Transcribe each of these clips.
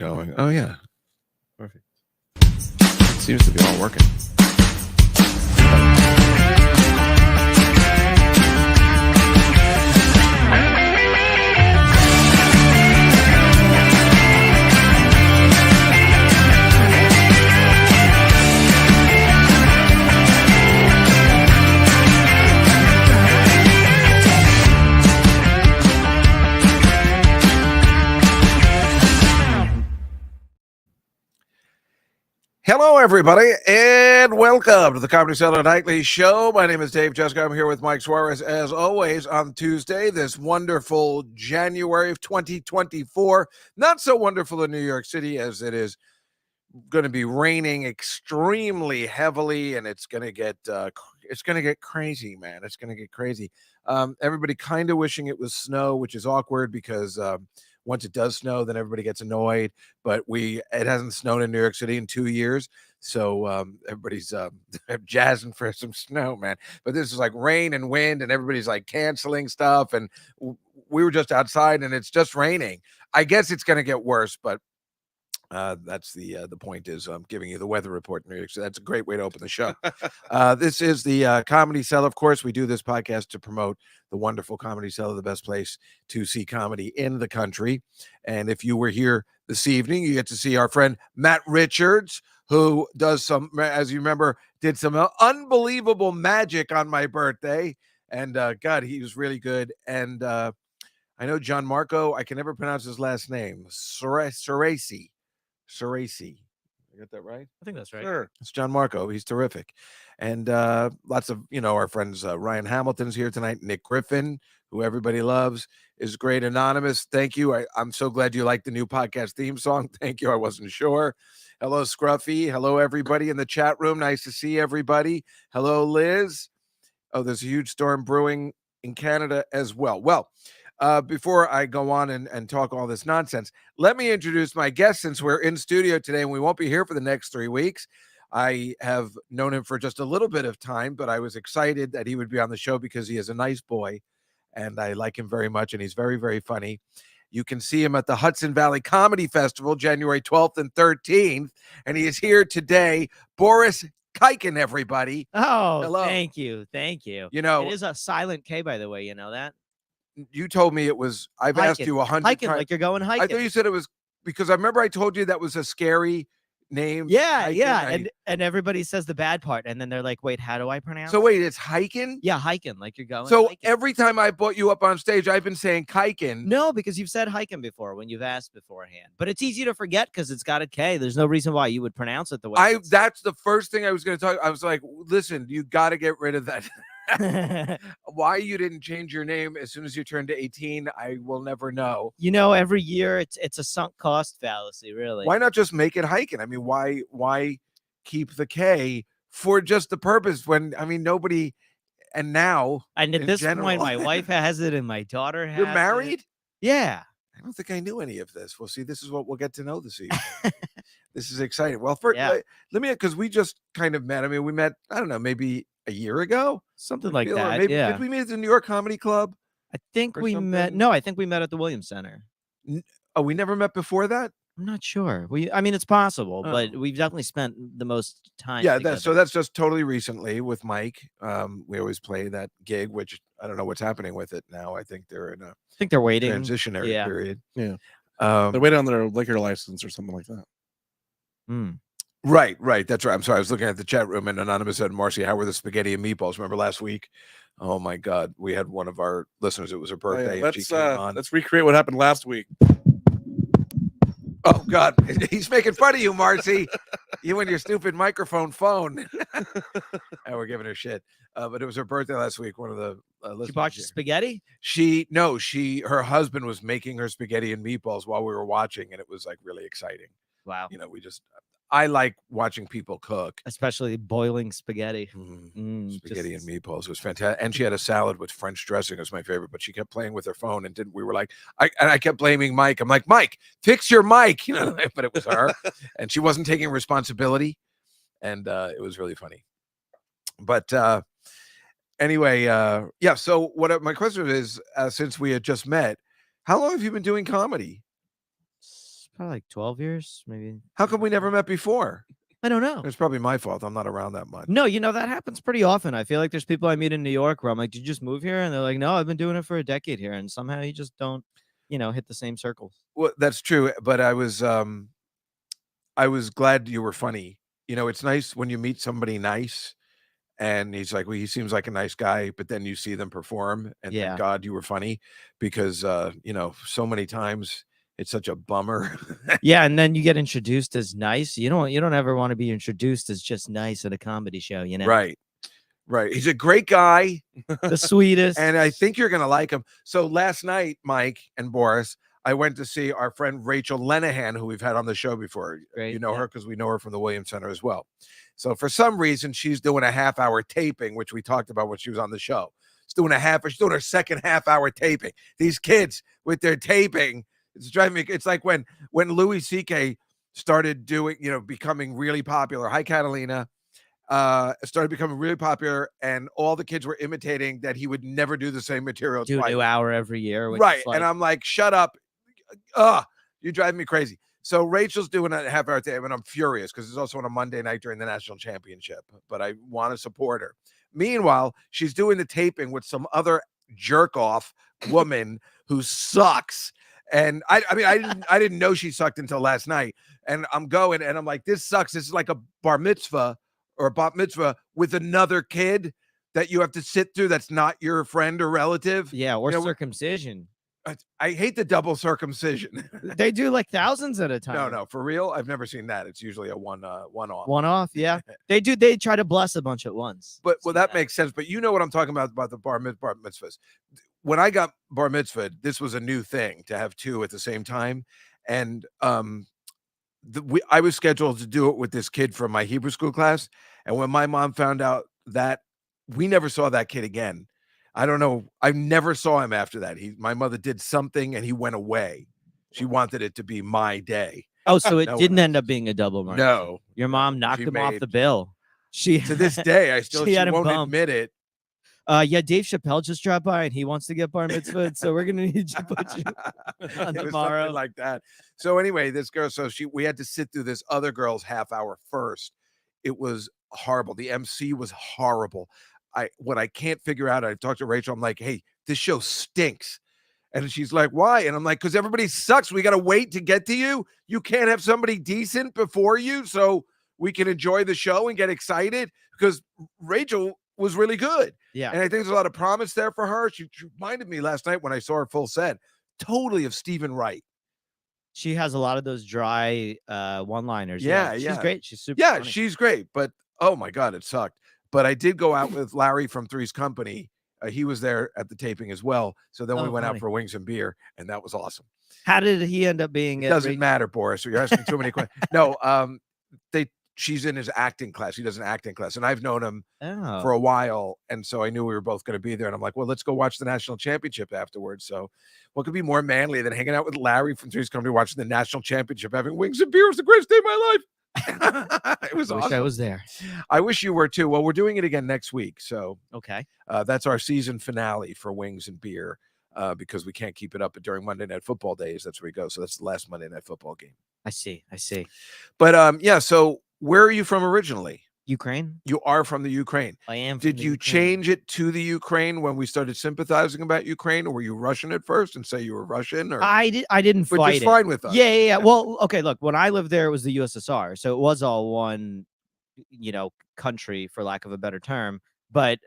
Going. Oh, yeah. Perfect. It seems to be all working. Hello, everybody, and welcome to the Comedy Cellar Nightly Show. My name is Dave Jessica. I'm here with Mike Suarez, as always, on Tuesday, this wonderful January of 2024. Not so wonderful in New York City, as it is going to be raining extremely heavily, and it's going to get crazy, man. It's going to get crazy. Everybody kind of wishing it was snow, which is awkward because once it does snow, then everybody gets annoyed. But it hasn't snowed in New York City in 2 years, so everybody's jazzing for some snow, man. But this is like rain and wind, and everybody's like canceling stuff. And we were just outside, and it's just raining. I guess it's going to get worse, but that's the point is I'm giving you the weather report in New York. So that's a great way to open the show. This is the Comedy Cellar. Of course, we do this podcast to promote the wonderful Comedy Cellar, the best place to see comedy in the country. And if you were here this evening, you get to see our friend Matt Richards, who does some, as you remember, did some unbelievable magic on my birthday. And God, he was really good. And I know John Marco, I can never pronounce his last name, Ceresi. I got that right? I think that's right. Sure. It's John Marco. He's terrific. And lots of, our friends, Ryan Hamilton's here tonight. Nick Griffin, who everybody loves, is great. Anonymous, thank you. I'm so glad you like the new podcast theme song. Thank you. I wasn't sure. Hello, Scruffy. Hello, everybody in the chat room. Nice to see everybody. Hello, Liz. Oh, there's a huge storm brewing in Canada as well. Well, before I go on and talk all this nonsense, let me introduce my guest since we're in studio today and we won't be here for the next 3 weeks. I have known him for just a little bit of time, but I was excited that he would be on the show because he is a nice boy and I like him very much and he's very, very funny. You can see him at the Hudson Valley Comedy Festival, January 12th and 13th, and he is here today. Boris Kiken, everybody. Oh, hello. Thank you. You know, it is a silent K, by the way. You know that? You told me it was, I've hiking. asked you 100 hiking, times. like you're going hiking. I thought you said it was, because I remember I told you that was a scary name. Yeah, hiking. yeah. And everybody says the bad part. And then they're like, wait, how do I pronounce it? So wait, it's hiking? Yeah, hiking, like you're going So hiking. every time I brought you up on stage, I've been saying kiken. No, because you've said hiking before when you've asked beforehand. But it's easy to forget because it's got a K. There's no reason why you would pronounce it the way That's the first thing I was going to talk. I was like, listen, you got to get rid of that. Why you didn't change your name as soon as you turned 18, I will never know. Every year it's a sunk cost fallacy, really. Why not just make it hiking? I mean, why keep the K for just the purpose when, I mean, nobody, and now. And at this point, my wife has it and my daughter has it. You're married? Yeah. I don't think I knew any of this. Well, see, this is what we'll get to know this evening. This is exciting. Well, first, let me, because we just kind of met. I mean, we met, I don't know, maybe a year ago? Something like that, maybe, yeah. Did we meet at the New York Comedy Club? I think we met. No, I think we met at the Williams Center. Oh, we never met before that? I'm not sure. I mean, it's possible, but we've definitely spent the most time. Yeah, so that's just totally recently with Mike. We always play that gig, which I don't know what's happening with it now. I think they're in they're waiting transitionary period. Yeah, they're waiting on their liquor license or something like that. Right. That's right. I'm sorry. I was looking at the chat room and Anonymous said, Marcy, how were the spaghetti and meatballs? Remember last week? Oh my God. We had one of our listeners. It was her birthday. And she came on. Let's recreate what happened last week. Oh God. He's making fun of you, Marcy. You and your stupid microphone phone. And we're giving her shit. But it was her birthday last week. One of the She bought you spaghetti? Her husband was making her spaghetti and meatballs while we were watching, and it was like really exciting. Wow. I like watching people cook, especially boiling spaghetti. Spaghetti and meatballs was fantastic. And she had a salad with French dressing. It was my favorite, but she kept playing with her phone we were like, I kept blaming Mike. I'm like, Mike, fix your mic, but it was her and she wasn't taking responsibility. And it was really funny. But anyway, so my question is, since we had just met, how long have you been doing comedy? Probably like 12 years, maybe. How come we never met before? I don't know. It's probably my fault. I'm not around that much. No, that happens pretty often. I feel like there's people I meet in New York where I'm like, did you just move here? And they're like, no, I've been doing it for a decade here. And somehow you just don't, hit the same circles. Well, that's true. But I was glad you were funny. It's nice when you meet somebody nice and he's like, well, he seems like a nice guy, but then you see them perform and Yeah. thank God you were funny because, so many times it's such a bummer. Yeah. And then you get introduced as nice. You don't ever want to be introduced as just nice at a comedy show, Right. Right. He's a great guy. The sweetest. And I think you're going to like him. So last night, Mike and Boris, I went to see our friend Rachel Lenahan, who we've had on the show before. Great, You know yeah. her because we know her from the Williams Center as well. So for some reason, she's doing a half-hour taping, which we talked about when she was on the show. She's doing her second half-hour taping. These kids with their taping, it's driving me. It's like when Louis C.K. started doing, becoming really popular. Hi, Catalina. Started becoming really popular, and all the kids were imitating that he would never do the same material Do a twice. new hour every year. Which Right. is like, And I'm like, shut up. You're driving me crazy. So Rachel's doing a half-hour tape, and I'm furious because it's also on a Monday night during the national championship, but I want to support her. Meanwhile, she's doing the taping with some other jerk-off woman who sucks. And I didn't know she sucked until last night. And I'm going, and I'm like, this sucks. This is like a bar mitzvah or a bat mitzvah with another kid that you have to sit through that's not your friend or relative. yeah, or circumcision. I hate the double circumcision. They do like thousands at a time. No, for real. I've never seen that. It's usually a one-off. One off, yeah. They do. They try to bless a bunch at once. But that makes sense. But you know what I'm talking about the bar mitzvahs. When I got bar mitzvah, this was a new thing to have two at the same time, and I was scheduled to do it with this kid from my Hebrew school class, and when my mom found out that, we never saw that kid again. I don't know. I never saw him after that. My mother did something and he went away. She wanted it to be my day. Oh, so it No, didn't end up being a double murder. No. Your mom knocked She him off made- the bill. She To this day, I still She she had him won't bumped. admit it. Yeah, Dave Chappelle just dropped by and he wants to get bar mitzvah, so we're gonna need to put you on It was tomorrow. something like that. So anyway, this girl, we had to sit through this other girl's half hour first. It was horrible. The MC was horrible. What I can't figure out, I talked to Rachel, I'm like, hey, this show stinks. And she's like, why? And I'm like, because everybody sucks. We got to wait to get to you. You can't have somebody decent before you so we can enjoy the show and get excited, because Rachel was really good. Yeah. And I think there's a lot of promise there for her. She reminded me last night when I saw her full set, totally of Stephen Wright. She has a lot of those dry one-liners. Yeah, She's yeah. great. She's super Yeah, funny. she's great. But oh my God, it sucked. But I did go out with Larry from Three's Company. He was there at the taping as well. So then we went out funny. for wings and beer, and that was awesome. How did he end up being? It doesn't matter, Boris. You're asking too many questions. No, she's in his acting class. He does an acting class, and I've known him for a while, and so I knew we were both going to be there. And I'm like, well, let's go watch the national championship afterwards. So, what could be more manly than hanging out with Larry from Three's Company, watching the national championship, having wings and beer? It was the greatest day of my life. It was I wish awesome. I was there. I wish you were too. Well, we're doing it again next week, so Okay. that's our season finale for wings and beer, because we can't keep it up during Monday Night Football days. That's where we go. So that's the last Monday Night Football game. I see. But yeah. So where are you from originally? Ukraine. You are from the Ukraine. I am. from Did the you Ukraine. change it to the Ukraine when we started sympathizing about Ukraine, or were you Russian at first and say you were Russian? Or I didn't which fight is it. fine with us. Yeah. Well, okay. Look, when I lived there, it was the USSR, so it was all one, country, for lack of a better term. But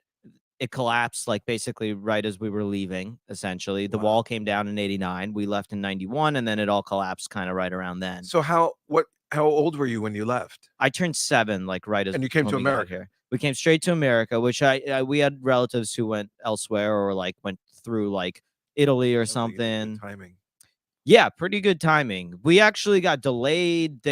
it collapsed like basically right as we were leaving. Essentially, the Wow. wall came down in '89. We left in '91, and then it all collapsed kind of right around then. So how old were you when you left? I turned 7, like right as And you came when to we got America? here. We came straight to America, which we had relatives who went elsewhere or like went through like Italy or Sounds like you had good something. timing. Yeah, pretty good timing. We actually got delayed.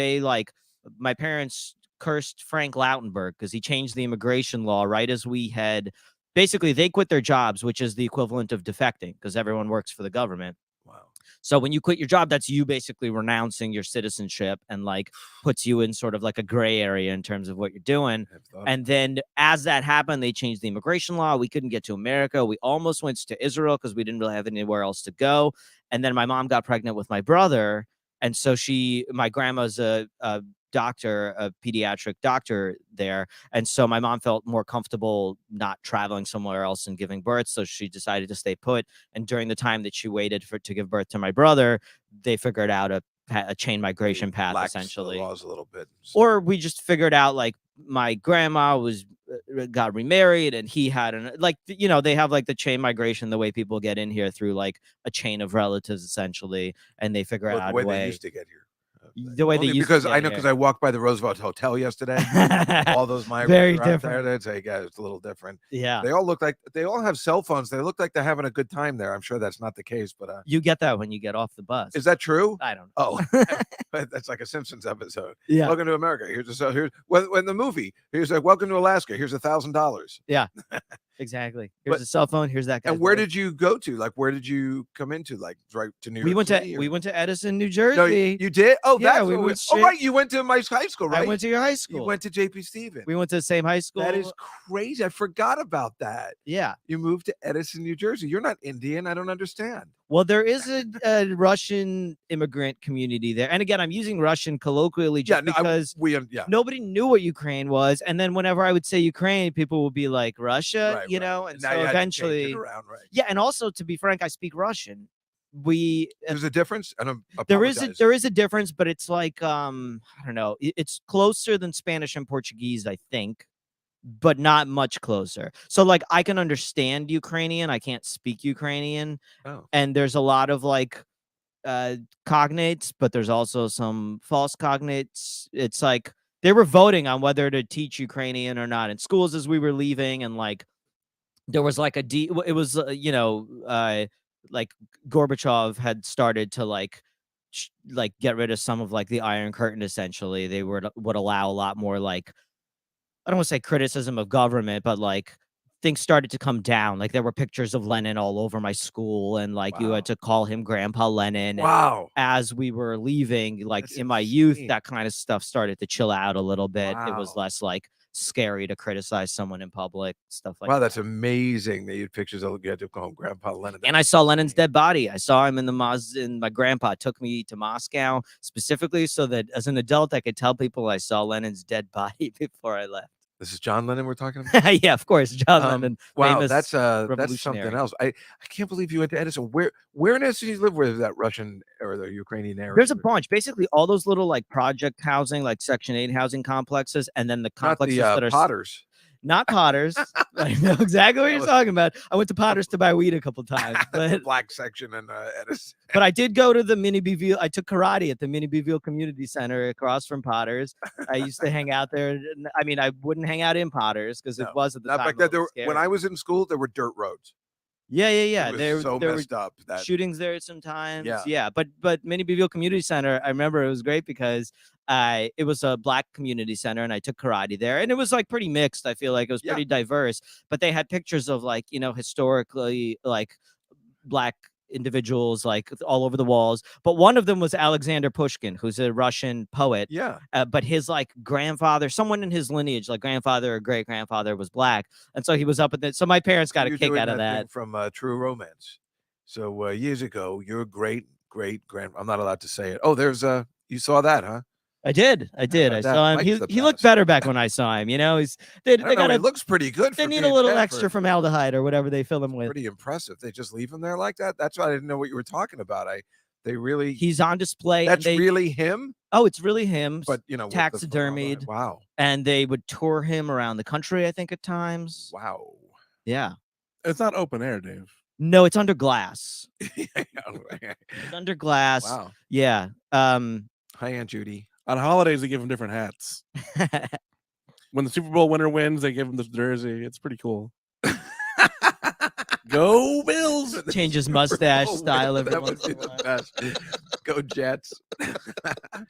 My parents cursed Frank Lautenberg because he changed the immigration law right as we had. Basically, they quit their jobs, which is the equivalent of defecting because everyone works for the government. Wow. So when you quit your job, that's you basically renouncing your citizenship and like puts you in sort of like a gray area in terms of what you're doing. And then as that happened, they changed the immigration law. We couldn't get to America. We almost went to Israel because we didn't really have anywhere else to go. And then my mom got pregnant with my brother. And so my grandma's a doctor, a pediatric doctor there. And so my mom felt more comfortable not traveling somewhere else and giving birth. So she decided to stay put. And during the time that she waited to give birth to my brother, they figured out a chain migration path, Laxed the essentially. laws a little bit. Or we just figured out like my grandma got remarried and he had they have like the chain migration, the way people get in here through like a chain of relatives, essentially. And they figure out the way they used to get here. The way they used because to get I know here. because I walked by the Roosevelt Hotel yesterday. All those migrants Very are out different. there. I'd say, yeah, it's a little different. Yeah. They all have cell phones. They look like they're having a good time there. I'm sure that's not the case, but you get that when you get off the bus. is that true? I don't know. Oh, that's like a Simpsons episode. Yeah. Welcome to America. Here's when the movie. Here's like welcome to Alaska. Here's $1,000. Yeah. Exactly. Here's a cell phone. Here's that guy. And where did you go to? Like, where did you come into? Like, right to New York? We went to Edison, New Jersey. No, you did? Oh, Yeah, that's we what went oh, straight- right. You went to my high school, right? I went to your high school. You went to JP Stevens. We went to the same high school. That is crazy. I forgot about that. Yeah. You moved to Edison, New Jersey. You're not Indian. I don't understand. Well, there is a Russian immigrant community there. And again, I'm using Russian colloquially just because nobody knew what Ukraine was. And then whenever I would say Ukraine, people would be like, Russia, you know? And now so you had to change eventually, it around, right? yeah. And also, to be frank, I speak Russian. There's a difference. And there is a difference, but it's like, I don't know. It's closer than Spanish and Portuguese, I think, but not much closer. So like I can understand Ukrainian. I can't speak Ukrainian. Oh. And there's a lot of like cognates, but there's also some false cognates. It's like they were voting on whether to teach Ukrainian or not in schools as we were leaving. And like there was like it was, like Gorbachev had started to like get rid of some of like the Iron Curtain. Essentially, they would allow a lot more like, I don't want to say criticism of government, but like things started to come down. Like there were pictures of Lenin all over my school, and like you had to call him Grandpa Lenin. Wow. And as we were leaving, like That's in my insane. youth, that kind of stuff started to chill out a little bit. It was Wow. less like scary to criticize someone in public, stuff like Wow, that. that's amazing that you had pictures of you had to call him Grandpa Lenin. And I saw Lenin's dead body. I saw him in and my grandpa took me to Moscow specifically so that as an adult, I could tell people I saw Lenin's dead body before I left. This is John Lennon we're talking about? Yeah, of course. John Lennon. Wow, famous that's something revolutionary. else. I can't believe you went to Edison. Where in Edison do you live? Where is that Russian or the Ukrainian area? There's a bunch. Basically, all those little like project housing, like Section 8 housing complexes, and then the complexes that are Potters. not Potters. I know exactly what you're talking about. I went to Potters to buy weed a couple times, The but black section in Edison. I did go to the Mini Beeville. I took karate at the Mini Beeville Community Center across from Potters. I used to hang out there. I mean, I wouldn't hang out in Potters because it was at the Not time. back then. When I was in school, there were dirt roads. Yeah. It was There so were messed up. That shootings there sometimes. Yeah. Yeah. But Mini Beeville Community Center, I remember it was great because it was a black community center and I took karate there, and it was like pretty mixed. I feel like it was pretty diverse, but they had pictures of like, historically like black individuals like all over the walls. But one of them was Alexander Pushkin, who's a Russian poet. Yeah. But his like grandfather, someone in his lineage, like grandfather or great grandfather, was black, and so he was up at that. So my parents got a kick out of that from True Romance. So years ago, your great grand. I'm not allowed to say it. Oh, there's you saw that, huh? I did. I saw him. He looked better back when I saw him. They got it looks pretty good. They need a little extra formaldehyde or whatever they fill him with. Pretty impressive. They just leave him there like that. That's why I didn't know what you were talking about. He's on display. That's really him. Oh, it's really him. But taxidermied. Wow. And they would tour him around the country, I think, at times. Wow. Yeah. It's not open air, Dave. No, it's under glass. It's under glass. Wow. Yeah. Hi, Aunt Judy. On holidays, they give him different hats. When the Super Bowl winner wins, they give him the jersey. It's pretty cool. Go Bills! Change his mustache style every once in a while. Go Jets.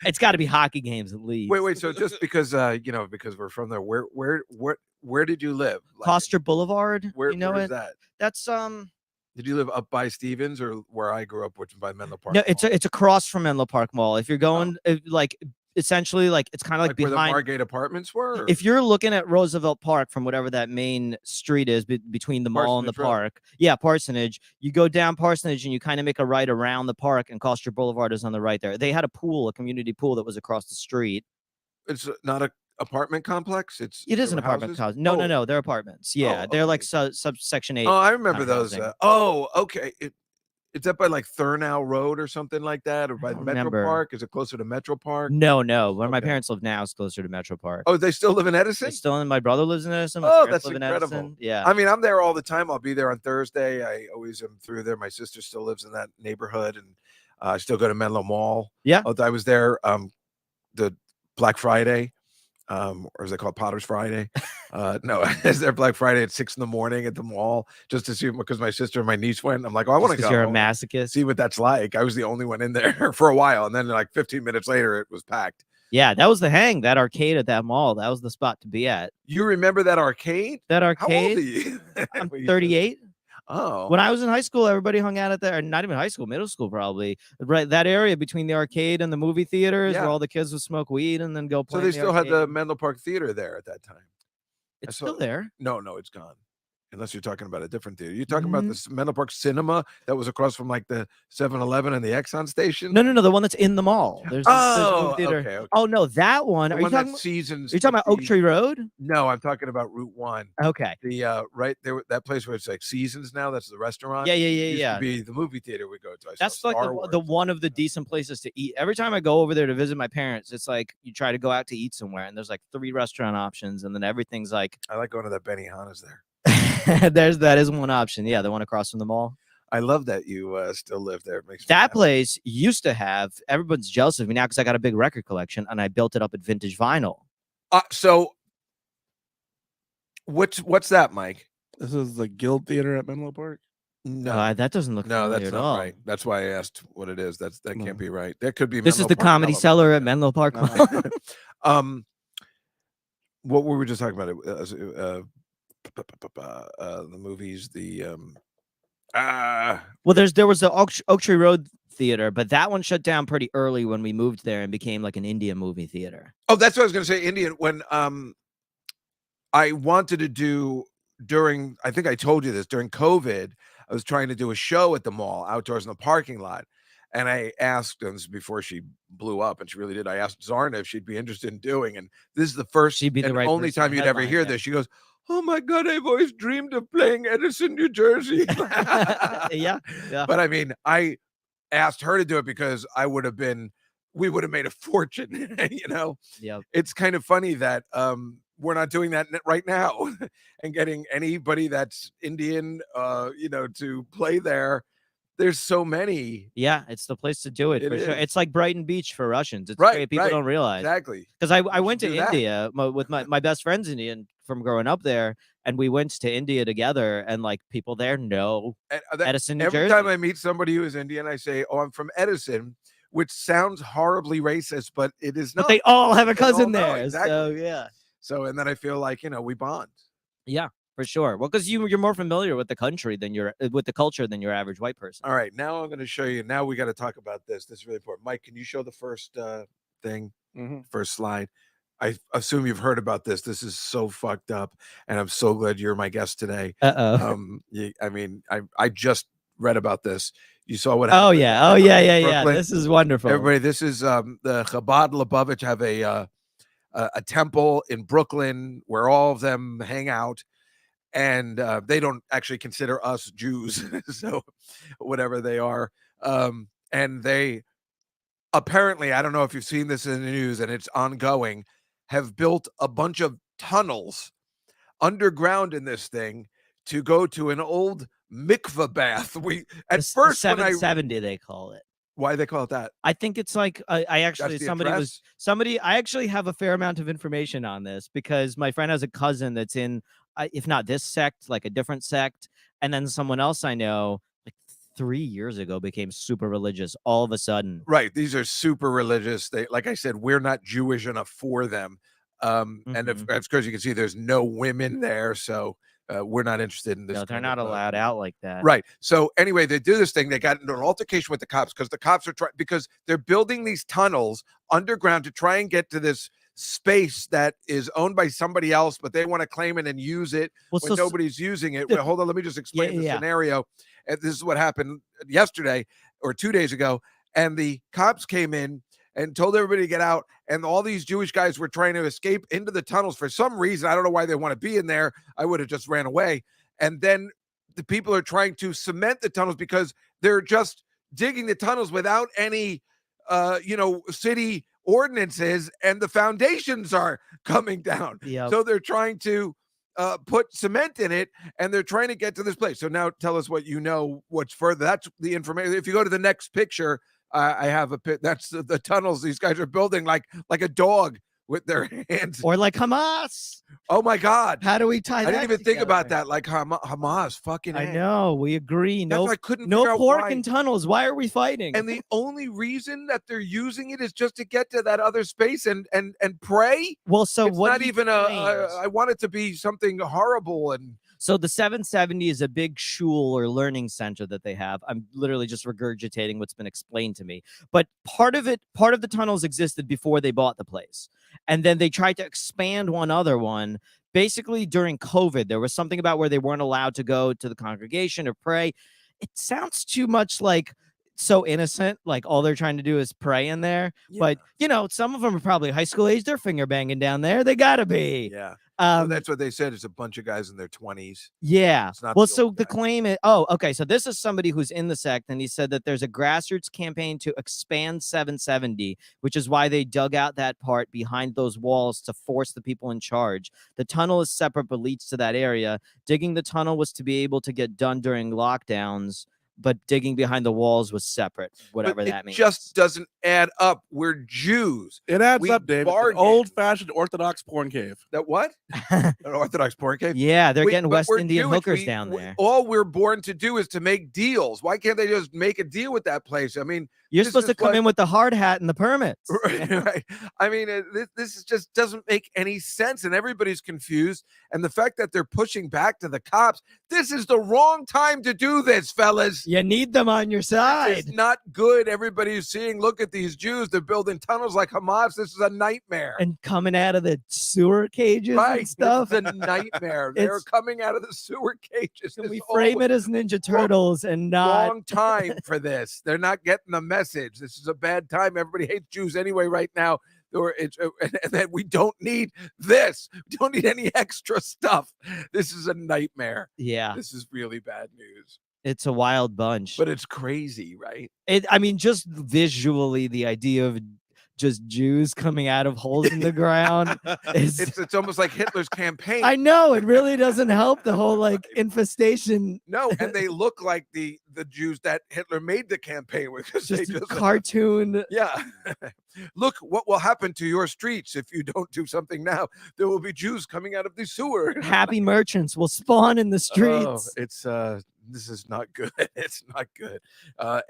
It's got to be hockey games at least. Wait. So just because because we're from there, where did you live? Like, Foster Boulevard. Where it? is that? That's Did you live up by Stevens or where I grew up, which is by Menlo Park? No, Mall? it's across from Menlo Park Mall. If you're going like essentially like it's kind of like where the behind. Margate Apartments were. Or? If you're looking at Roosevelt Park from whatever that main street is between the mall and the Parsonage Road. park, yeah, Parsonage, you go down Parsonage and you kind of make a right around the park, and Coster Boulevard is on the right there. They had a pool, a community pool that was across the street. It's not a apartment complex. It is there an were apartment houses? complex. No, Oh. no, they're apartments. Yeah, Oh, they're like okay. subsection 8. Oh, I remember kind of those. housing. Okay. It's up by like Thurnow Road or something like that, or by don't Metro remember. Park. Is it closer to Metro Park? No. Where my Okay. parents live now is closer to Metro Park. Oh, they still live in Edison? They still in. My brother lives in Edison. My Oh, parents that's live in incredible. Edison. Yeah. I mean, I'm there all the time. I'll be there on Thursday. I always am through there. My sister still lives in that neighborhood, and I still go to Menlo Mall. Yeah. I was there the Black Friday, or is it called Potter's Friday? No, I was there Black Friday at 6 in the morning at the mall just to see, because my sister and my niece went. I'm like, oh, I want to go. You're a masochist. See what that's like. I was the only one in there for a while, and then like 15 minutes later, it was packed. Yeah, that was the hang. That arcade at that mall. That was the spot to be at. You remember that arcade? That How old are arcade. you? I'm 38. Oh, When I was in high school, everybody hung out at there. Not even high school, middle school, probably. Right, that area between the arcade and the movie theaters, where Yeah. all the kids would smoke weed and then go play. so they in still had the arcade. Menlo Park Theater there at that time. It's saw- still there. No, it's gone. Unless you're talking about a different theater. You're talking about the Menlo Park Cinema that was across from like the 7-Eleven and the Exxon station? No, the one that's in the mall. There's a movie theater. Okay. Oh no, that one. The Are you one that talking? Seasons. Are you talking about Oak Tree Road? No, I'm talking about Route 1. Okay. The right there, that place where it's like Seasons now. That's the restaurant. Yeah. Used to be the movie theater we go to. I saw That's like Star the Wars. one of the decent places to eat. Every time I go over there to visit my parents, it's like you try to go out to eat somewhere, and there's like 3 restaurant options, and then everything's like I like going to that Benihana's there. that is one option. Yeah, the one across from the mall. I love that you still live there. It makes me That happy. place used to have. Everyone's jealous of me now because I got a big record collection and I built it up at vintage vinyl. So what's that, Mike? This is the Guild Theater at Menlo Park. No, That doesn't look no, familiar that's at not all. right. That's why I asked what it is. That No. can't be right. That could be. This is Menlo the Park Comedy Television. Cellar at Menlo Park. No. What were we just talking about? The movies. Well, there was the Oak Tree Road Theater, but that one shut down pretty early when we moved there and became like an Indian movie theater. Oh, that's what I was going to say. Indian. When I wanted to do during, I think I told you this, during COVID, I was trying to do a show at the mall outdoors in the parking lot. And I asked, and this is before she blew up, and she really did. I asked Zarna if she'd be interested in doing, and this is the first She'd be the and right only person to time you'd ever headline hear it. this. She goes, "Oh my God, I've always dreamed of playing Edison, New Jersey." Yeah. But I mean, I asked her to do it because we would have made a fortune. Yeah. It's kind of funny that we're not doing that right now, and getting anybody that's Indian, to play there. There's so many. Yeah, it's the place to do it, It for sure. is. It's like Brighton Beach for Russians. It's Right, great. People right. don't realize. Exactly. Because I We went should to do that. India with my best friend's Indian from growing up there, and we went to India together, and like people there know And, Edison, New every Jersey. time I meet somebody who is Indian, I say, "Oh, I'm from Edison," which sounds horribly racist, but it is not. But they all have a They all cousin know, there. exactly. So yeah. So, and then I feel like we bond. Yeah, for sure. Well, because you're more familiar with the country than with the culture than your average white person. All right, now I'm going to show you. Now we got to talk about this. This is really important. Mike, can you show the first thing, first slide? I assume you've heard about this. This is so fucked up, and I'm so glad you're my guest today. I mean, I just read about this. You saw what happened. Oh yeah. Brooklyn. This is wonderful. Everybody, this is the Chabad Lubavitch have a temple in Brooklyn where all of them hang out, and they don't actually consider us Jews, so whatever they are, and they apparently, I don't know if you've seen this in the news, and it's ongoing, have built a bunch of tunnels underground in this thing to go to an old mikveh bath. At first when 770 they call it. why they call it that? I think it's like I actually the somebody I actually have a fair amount of information on this because my friend has a cousin that's in if not this sect, like a different sect, and then someone else I know like 3 years ago became super religious all of a sudden. Right, these are super religious. They, like I said, we're not Jewish enough for them. And of course, you can see there's no women there, so we're not interested in this. No, they're kind not of, allowed out like that. Right. So anyway, they do this thing. They got into an altercation with the cops because the cops are trying, because they're building these tunnels underground to try and get to this space that is owned by somebody else, but they want to claim it and use it when nobody's using it. Well, hold on, let me just explain the scenario. And this is what happened yesterday or 2 days ago. And the cops came in and told everybody to get out. And all these Jewish guys were trying to escape into the tunnels for some reason. I don't know why they want to be in there. I would have just ran away. And then the people are trying to cement the tunnels because they're just digging the tunnels without any, city ordinances, and the foundations are coming down. Yep. So they're trying to put cement in it, and they're trying to get to this place. So now tell us what you know, what's further. That's the information. If you go to the next picture, I have a pit. That's the tunnels these guys are building like a dog with their hands. Or like Hamas. Oh my God. How do we tie that? I didn't even think together? about that. Like Hamas, fucking I head. know. We agree. That's No, why I couldn't no figure out pork why. in tunnels. Why are we fighting? And the only reason that they're using it is just to get to that other space and pray. Well, so It's what not he even claims- I want it to be something horrible. And So the 770 is a big shul or learning center that they have. I'm literally just regurgitating what's been explained to me. But part of the tunnels existed before they bought the place. And then they tried to expand one other one. Basically, during COVID, there was something about where they weren't allowed to go to the congregation or pray. It sounds too much like so innocent, like all they're trying to do is pray in there. Yeah. But, some of them are probably high school age. They're finger banging down there. They got to be. yeah. Well, that's what they said. It's a bunch of guys in their 20s. Yeah. It's not Well, the so old the guys. claim is, okay. So this is somebody who's in the sect, and he said that there's a grassroots campaign to expand 770, which is why they dug out that part behind those walls to force the people in charge. The tunnel is separate but leads to that area. Digging the tunnel was to be able to get done during lockdowns, but digging behind the walls was separate, whatever But that it means. just doesn't add up. We're Jews. It adds We up, Dave. It's an bargained. old-fashioned Orthodox porn cave. That what? An Orthodox porn cave? Yeah, they're getting But West we're Indian Jewish. hookers down there. All we're born to do is to make deals. Why can't they just make a deal with that place? I mean, You're this supposed to is come what- in with the hard hat and the permits. Right. I mean, this is just doesn't make any sense, and everybody's confused. And the fact that they're pushing back to the cops, this is the wrong time to do this, fellas. You need them on your side. It's not good. Everybody's seeing, look at these Jews. They're building tunnels like Hamas. This is a nightmare. And coming out of the sewer cages Right. and stuff. This is a nightmare. They're It's- coming out of the sewer cages. Can we It's frame all it as Ninja Turtles and not? wrong time for this. They're not getting the message. This is a bad time. Everybody hates Jews anyway right now. And then we don't need this. We don't need any extra stuff. This is a nightmare. Yeah, This is really bad news. it's a wild bunch. But it's crazy, right? I mean, just visually, the idea of just Jews coming out of holes in the ground. It's almost like Hitler's campaign. I know it really doesn't help the whole like infestation. No, and they look like the Jews that Hitler made the campaign with. 'Cause they Just a just cartoon. yeah. Look what will happen to your streets if you don't do something now. There will be Jews coming out of the sewer. Happy merchants will spawn in the streets. Oh, it's this is not good. It's not good.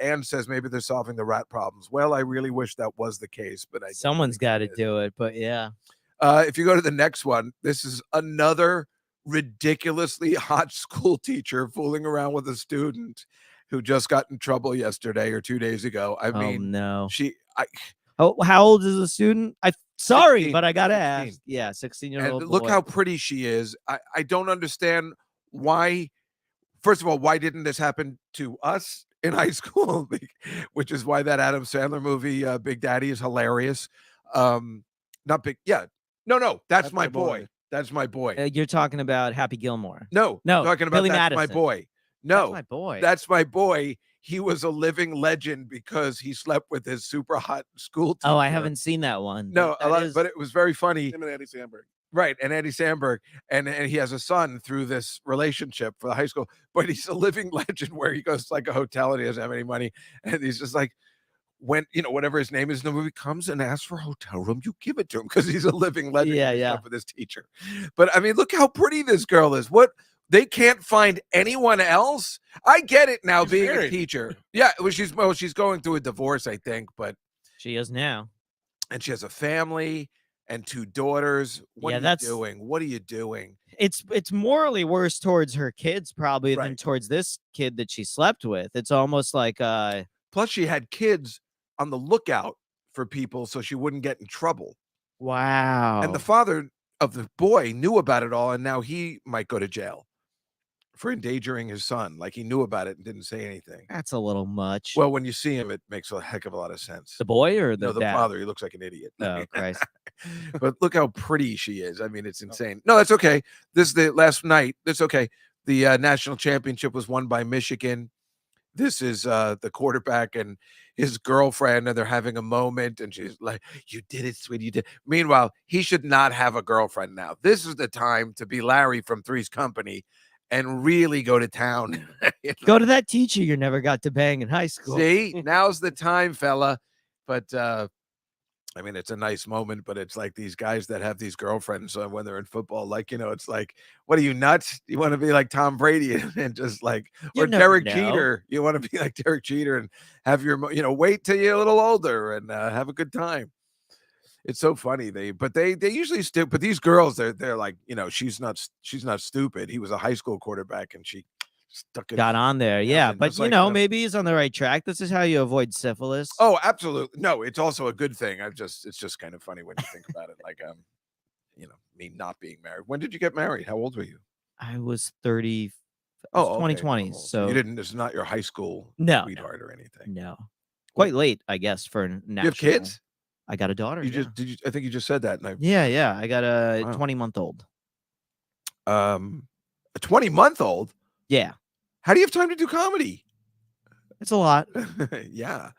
Anne says maybe they're solving the rat problems. Well, I really wish that was the case, but I don't Someone's think got to it is. do it. But yeah, If you go to the next one, this is another ridiculously hot school teacher fooling around with a student who just got in trouble yesterday or 2 days ago. I oh mean, no. how old is the student? Sorry, 16, but I gotta 16. ask. Yeah, 16-year-old. and look how pretty she is. I don't understand why. First of all, why didn't this happen to us in high school? Which is why that Adam Sandler movie, Big Daddy, is hilarious. Not big. Yeah. No. That's my boy. That's my boy. You're talking about Happy Gilmore. No. No, Talking about Billy that's my Madison. boy. That's No. my boy. That's my boy. He was a living legend because he slept with his super hot school teacher. Oh, I haven't seen that one. No, but it was very funny. Him and Andy Samberg. Right, and Andy Samberg, and he has a son through this relationship for the high school, but he's a living legend where he goes to like a hotel and he doesn't have any money, and he's just like, when whatever his name is in the movie comes and asks for a hotel room, you give it to him because he's a living legend. Yeah. With his teacher, but I mean, look how pretty this girl is. What, they can't find anyone else? I get it now, She's being a married. teacher. Yeah, she's going through a divorce, I think, but She is now. and she has a family. and 2 daughters. What Yeah, are you that's- doing? What are you doing? It's morally worse towards her kids probably than Right. towards this kid that she slept with. It's almost like Plus, she had kids on the lookout for people so she wouldn't get in trouble. wow. And the father of the boy knew about it all, and now he might go to jail for endangering his son. Like, he knew about it and didn't say anything. That's a little much. Well, when you see him, it makes a heck of a lot of sense. The boy or the No, the dad? father, he looks like an idiot. Oh, Christ. But look how pretty she is. I mean, it's insane. No, that's okay. This is the last night. That's okay. The national championship was won by Michigan. This is the quarterback and his girlfriend, and they're having a moment, and she's like, "You did it, sweetie. You did." Meanwhile, he should not have a girlfriend now. This is the time to be Larry from Three's Company and really go to town. Go to that teacher you never got to bang in high school. See, now's the time, fella. But I mean, it's a nice moment, but it's like these guys that have these girlfriends when they're in football, like, it's like, what are you, nuts? You want to be like Tom Brady and just like, You or never Derek know. Jeter. You want to be like Derek Jeter and have your, wait till you're a little older and have a good time. It's so funny. They usually stick, but these girls, they're like, she's not stupid. He was a high school quarterback and she stuck it. Got on there. Yeah. and But, it's like, maybe he's on the right track. This is how you avoid syphilis. Oh, absolutely. No, it's also a good thing. It's just kind of funny when you think about it. Like, me not being married. When did you get married? How old were you? I was 30. Oh, okay. 2020. Oh, So you didn't. It's not your high school No, sweetheart or anything. no. Quite late, I guess, for national. You have kids? I got a daughter. You yeah. just did. I think you just said that. And Yeah. I got a Wow. 20-month-old. a 20-month-old. Yeah. How do you have time to do comedy? It's a lot. Yeah.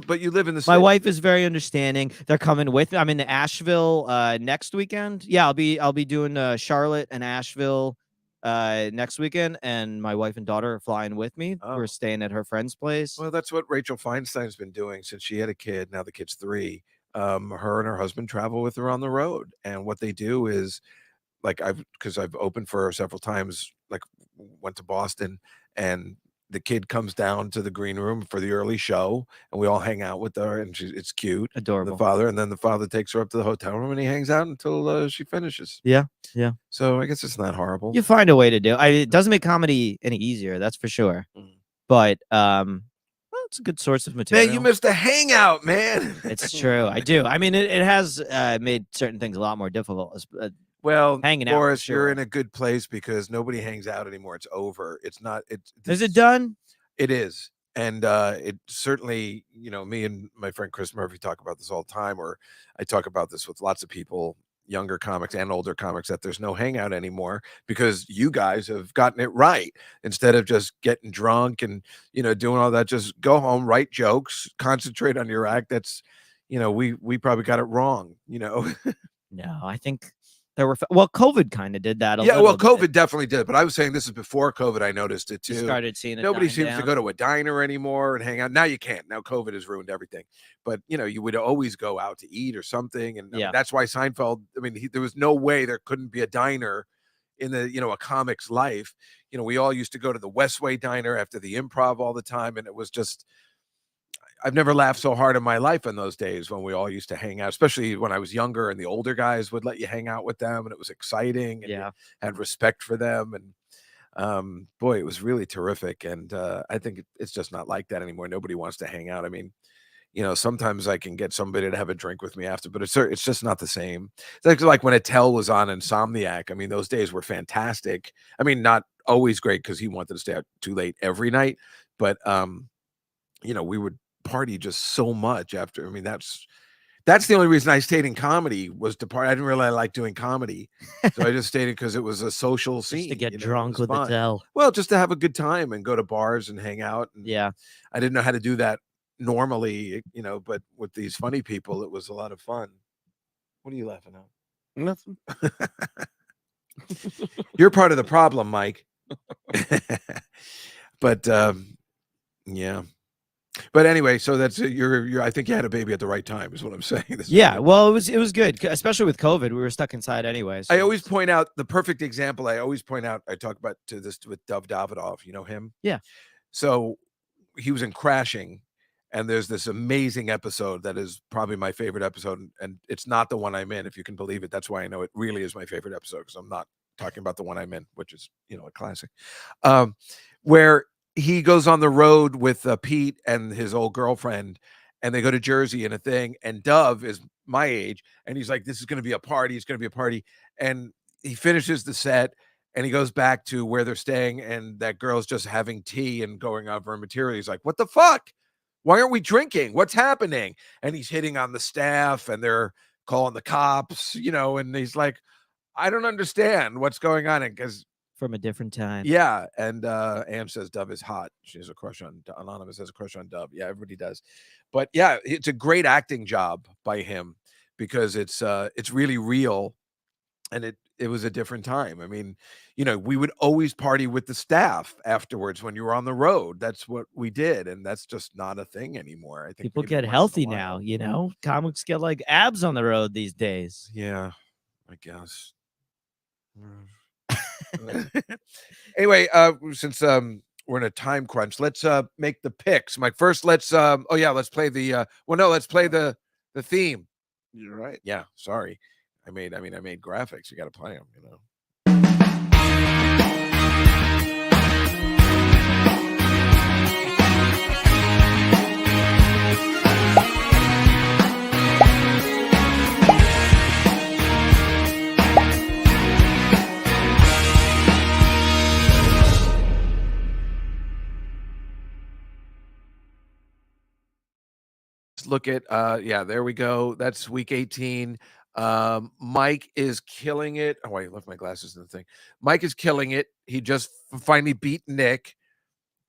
But you live in the My city. wife is very understanding. They're coming with me. I'm in Asheville next weekend. Yeah, I'll be doing Charlotte and Asheville next weekend, and my wife and daughter are flying with me. Oh. We're staying at her friend's place. Well, that's what Rachel Feinstein's been doing since she had a kid. Now the kid's 3. Her and her husband travel with her on the road, and what they do is, like, because I've opened for her several times, like went to Boston, and the kid comes down to the green room for the early show, and we all hang out with her, and it's cute. Adorable. The father, and then the father takes her up to the hotel room, and he hangs out until she finishes. Yeah. So I guess it's not horrible. You find a way to do. It doesn't make comedy any easier, that's for sure. Mm. But well, it's a good source of material. Man, you missed a hangout, man. It's true. I do. I mean, it has made certain things a lot more difficult. Well, hanging out, for Boris, you're sure. in a good place because nobody hangs out anymore. It's over. It's not. Is it done? It is. And it certainly, me and my friend Chris Murphy talk about this all the time, or I talk about this with lots of people, younger comics and older comics, that there's no hangout anymore because you guys have gotten it right. Instead of just getting drunk and, doing all that, just go home, write jokes, concentrate on your act. That's, we probably got it wrong, No, I think there were. Well, COVID kind of did that. Yeah, well, little COVID bit. definitely did. But I was saying this is before COVID. I noticed it You too. started seeing it. Nobody dying seems to down. go to a diner anymore and hang out. Now you can't. Now COVID has ruined everything. But you would always go out to eat or something, and I mean, Yeah. that's why Seinfeld. I mean, there was no way there couldn't be a diner in the a comic's life. We all used to go to the Westway Diner after the Improv all the time, and it was just. I've never laughed so hard in my life in those days when we all used to hang out, especially when I was younger and the older guys would let you hang out with them, and it was exciting, and you Yeah. had respect for them, and boy, it was really terrific. And I think it's just not like that anymore. Nobody wants to hang out. I mean, sometimes I can get somebody to have a drink with me after, but it's just not the same. It's like when Attell was on Insomniac. I mean, those days were fantastic. I mean, not always great because he wanted to stay out too late every night, but we would party just so much after. I mean, that's the only reason I stayed in comedy was to party. I didn't really like doing comedy, so I just stayed because it was a social scene. Just to get it drunk was with fun. Adele. Well, just to have a good time and go to bars and hang out. And Yeah. I didn't know how to do that normally, but with these funny people, it was a lot of fun. What are you laughing at? Nothing. You're part of the problem, Mike. But yeah. But anyway, so that's you're. I think you had a baby at the right time, is what I'm saying. Yeah. Well, it was good, especially with COVID. We were stuck inside anyway. So I always point out the perfect example. I talk about this with Dov Davidoff. You know him? Yeah. So he was in Crashing, And there's this amazing episode that is probably my favorite episode, and it's not the one I'm in, if you can believe it. That's why I know it really is my favorite episode, because I'm not talking about the one I'm in, which is, a classic. Where he goes on the road with Pete and his old girlfriend, and they go to Jersey in a thing, and Dove is my age, and he's like, this is going to be a party. It's going to be a party. And he finishes the set, and he goes back to where they're staying, and that girl's just having tea and going over material. He's like, what the fuck? Why aren't we drinking? What's happening? And he's hitting on the staff, and they're calling the cops, and he's like, I don't understand what's going on. And because from a different time. Yeah. And Am says Dove is hot. She has a crush on Anonymous has a crush on Dove. Yeah, everybody does. But yeah, it's a great acting job by him, because it's really real. And it was a different time. I mean, we would always party with the staff afterwards when you were on the road. That's what we did. And that's just not a thing anymore. I think people get healthy now, comics get like abs on the road these days. Yeah, I guess. Anyway, since we're in a time crunch, let's make the picks. Mike, first let's play the let's play the theme. You're right. Yeah, sorry. I made graphics. You got to play them, Let's look at there we go. That's week 18. Mike is killing it. Oh, I left my glasses in the thing. Mike is killing it. He just finally beat Nick.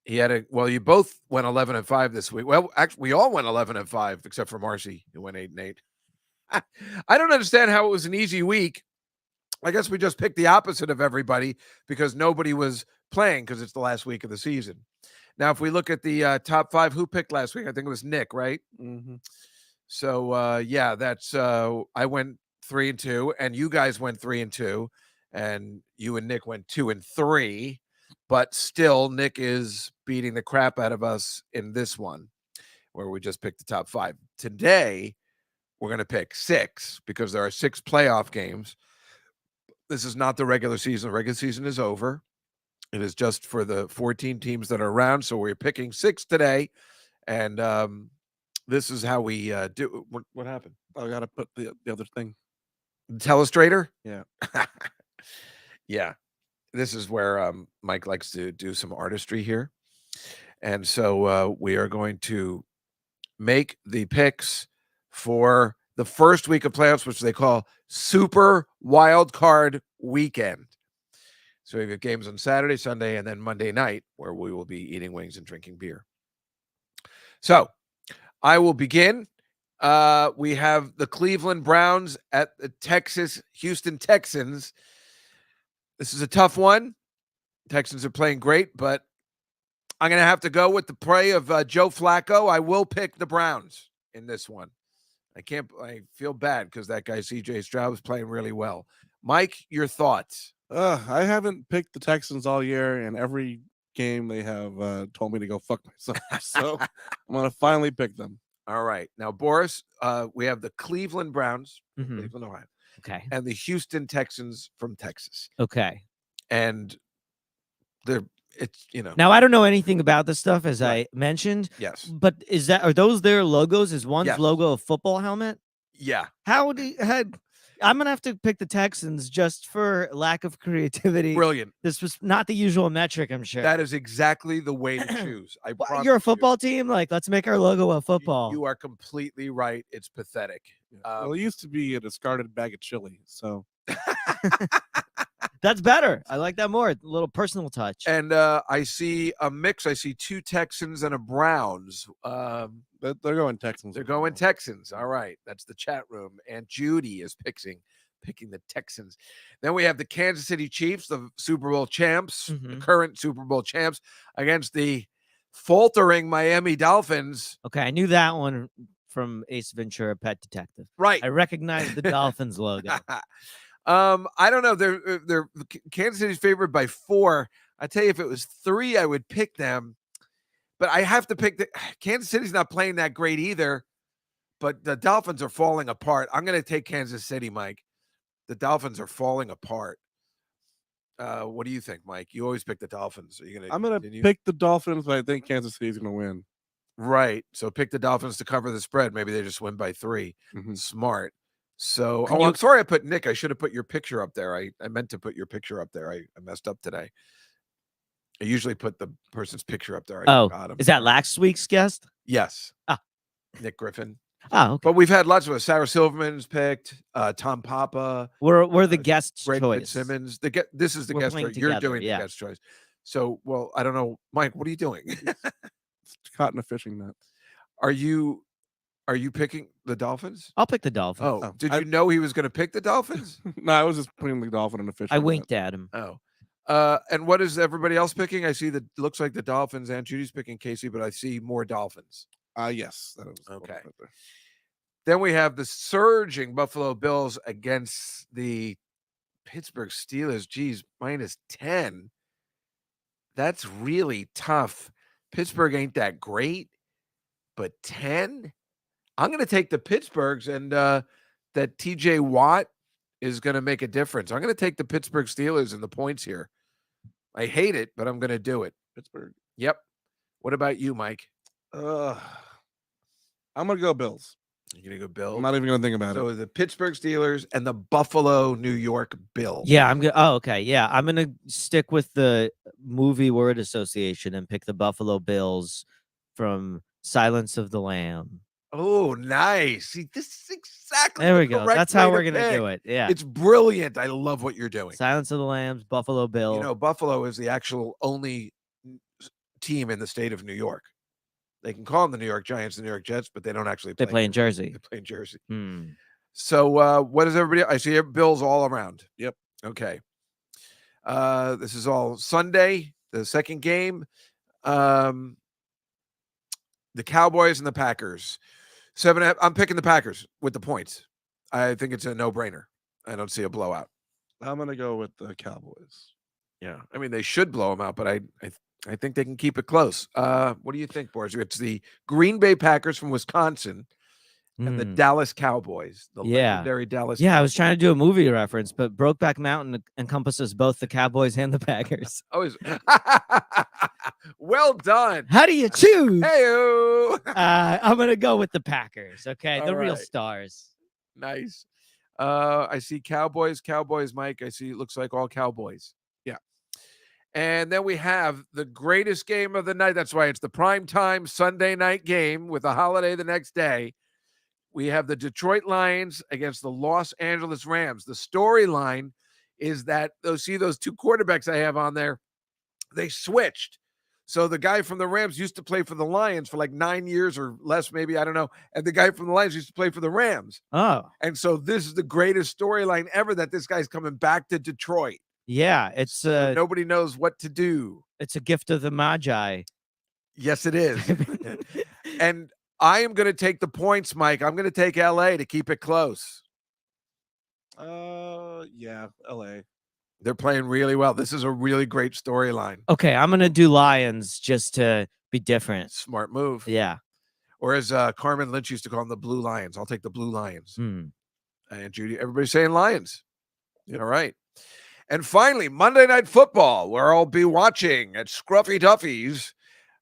He had you both went 11-5 this week. Well, actually, we all went 11-5 except for Marcy, who went 8-8. I don't understand how it was an easy week. I guess we just picked the opposite of everybody because nobody was playing, because it's the last week of the season. Now, if we look at the top 5, who picked last week? I think it was Nick, right? Mm-hmm. So that's I went 3-2, and you guys went 3-2, and you and Nick went 2-3, but still Nick is beating the crap out of us in this one, where we just picked the top 5. Today, we're going to pick 6 because there are 6 playoff games. This is not the regular season. The regular season is over. It is just for the 14 teams that are around. So we're picking 6 today, and this is how we do. What happened? I got to put the other thing. Telestrator? Yeah. Yeah. This is where Mike likes to do some artistry here. And so we are going to make the picks for the first week of playoffs, which they call Super Wild Card Weekend. So we have games on Saturday, Sunday, and then Monday night, where we will be eating wings and drinking beer. So I will begin. We have the Cleveland Browns at the Houston Texans. This is a tough one. Texans are playing great, but I'm going to have to go with the play of Joe Flacco. I will pick the Browns in this one. I feel bad because that guy, CJ Stroud, is playing really well. Mike, your thoughts? I haven't picked the Texans all year, and every game they have told me to go fuck myself. So I'm going to finally pick them. All right. Now, Boris, we have the Cleveland Browns, Mhm. Cleveland, Ohio, Okay. and the Houston Texans from Texas. Okay. And Now, I don't know anything about this stuff, as Right. I mentioned. Yes. But are those their logos? Is one's Yes. logo a football helmet? Yeah. I'm gonna have to pick the Texans just for lack of creativity. Brilliant. This was not the usual metric, I'm sure. That is exactly the way to choose. You're a football team? Like, let's make our logo a football. You are completely right. It's pathetic. Well, it used to be a discarded bag of chili. So That's better. I like that more. A little personal touch. And I see a mix. I see 2 Texans and a Browns. they're going Texans. They're going Texans. All right. That's the chat room. And Judy is picking the Texans. Then we have the Kansas City Chiefs, the Super Bowl champs, the current Super Bowl champs, against the faltering Miami Dolphins. Okay, I knew that one from Ace Ventura: Pet Detective. Right. I recognized the Dolphins logo. I don't know. They're Kansas City's favored by 4. I tell you, if it was 3, I would pick them. But I have to pick the Kansas City's not playing that great either. But the Dolphins are falling apart. I'm going to take Kansas City, Mike. The Dolphins are falling apart. What do you think, Mike? You always pick the Dolphins. Are you going to? I'm going to pick the Dolphins, but I think Kansas City's going to win. Right. So pick the Dolphins to cover the spread. Maybe they just win by 3. Mhm. Smart. So, I'm sorry I put Nick. I should have put your picture up there. I meant to put your picture up there. I messed up today. I usually put the person's picture up there. I forgot him. Is that last week's guest? Yes. Ah. Nick Griffin. Oh, okay. But we've had lots of us. Sarah Silverman's picked. Tom Papa. We're the guest's Greg choice. Fitzsimmons. This is the We're guest playing choice. You're together, doing yeah. the guest choice. So, well, I don't know, Mike. What are you doing? Caught in a fishing net. Are you picking the Dolphins? I'll pick the Dolphins. Oh, did you know he was going to pick the Dolphins? No, I was just putting the Dolphin in a fishing I net. winked at him. Oh. And what is everybody else picking? I see that looks like the Dolphins. and Judy's picking Casey, but I see more Dolphins. Yes. That was Okay. Then we have the surging Buffalo Bills against the Pittsburgh Steelers. Geez, -10. That's really tough. Pittsburgh ain't that great, but 10? I'm going to take the Pittsburghs, and that TJ Watt is going to make a difference. I'm going to take the Pittsburgh Steelers and the points here. I hate it, but I'm going to do it. Pittsburgh. Yep. What about you, Mike? I'm going to go Bills. You're going to go Bills? I'm not even going to think about it. So the Pittsburgh Steelers and the Buffalo, New York Bills. Yeah, I'm gonna. Oh, okay. Yeah, I'm gonna stick with the movie word association and pick the Buffalo Bills from Silence of the Lamb. Oh, nice. See, this is exactly There the we go. correct That's how way we're to gonna pick. do it. Yeah, It's brilliant. I love what you're doing. Silence of the Lambs, Buffalo Bill. You know, Buffalo is the actual only team in the state of New York. They can call them the New York Giants, the New York Jets, but they don't actually play. They play in Jersey. They play in Jersey. Hmm. So what is everybody? I see Bills all around. Yep. Okay. This is all Sunday, the second game. The Cowboys and the Packers. 7.5. I'm picking the Packers with the points. I think it's a no-brainer. I don't see a blowout. I'm going to go with the Cowboys. Yeah. I mean, they should blow them out, but I think they can keep it close. What do you think, Boris? It's the Green Bay Packers from Wisconsin and the Dallas Cowboys, the legendary Dallas Yeah, Cowboys. I was trying to do a movie reference, but Brokeback Mountain encompasses both the Cowboys and the Packers. Well done. How do you choose? Hey-o. I'm gonna go with the Packers. Okay, All the real right. stars. Nice. I see Cowboys, Mike. I see it looks like all Cowboys. Yeah. And then we have the greatest game of the night. That's why it's the primetime Sunday night game with a holiday the next day. We have the Detroit Lions against the Los Angeles Rams. The storyline is that those two quarterbacks I have on there, they switched. So the guy from the Rams used to play for the Lions for like 9 years or less, maybe, I don't know. And the guy from the Lions used to play for the Rams. Oh, And so this is the greatest storyline ever, that this guy's coming back to Detroit. yeah, it's So nobody knows what to do. it's a gift of the Magi. Yes, it is. And I am going to take the points, Mike. I'm going to take LA to keep it close. Yeah, LA. They're playing really well. This is a really great storyline. Okay, I'm gonna do Lions just to be different. Smart move. Yeah. Or as Carmen Lynch used to call them, the Blue Lions. I'll take the Blue Lions. Hmm. And Judy, everybody's saying Lions. All right. And finally, Monday Night Football, where I'll be watching at Scruffy Duffy's.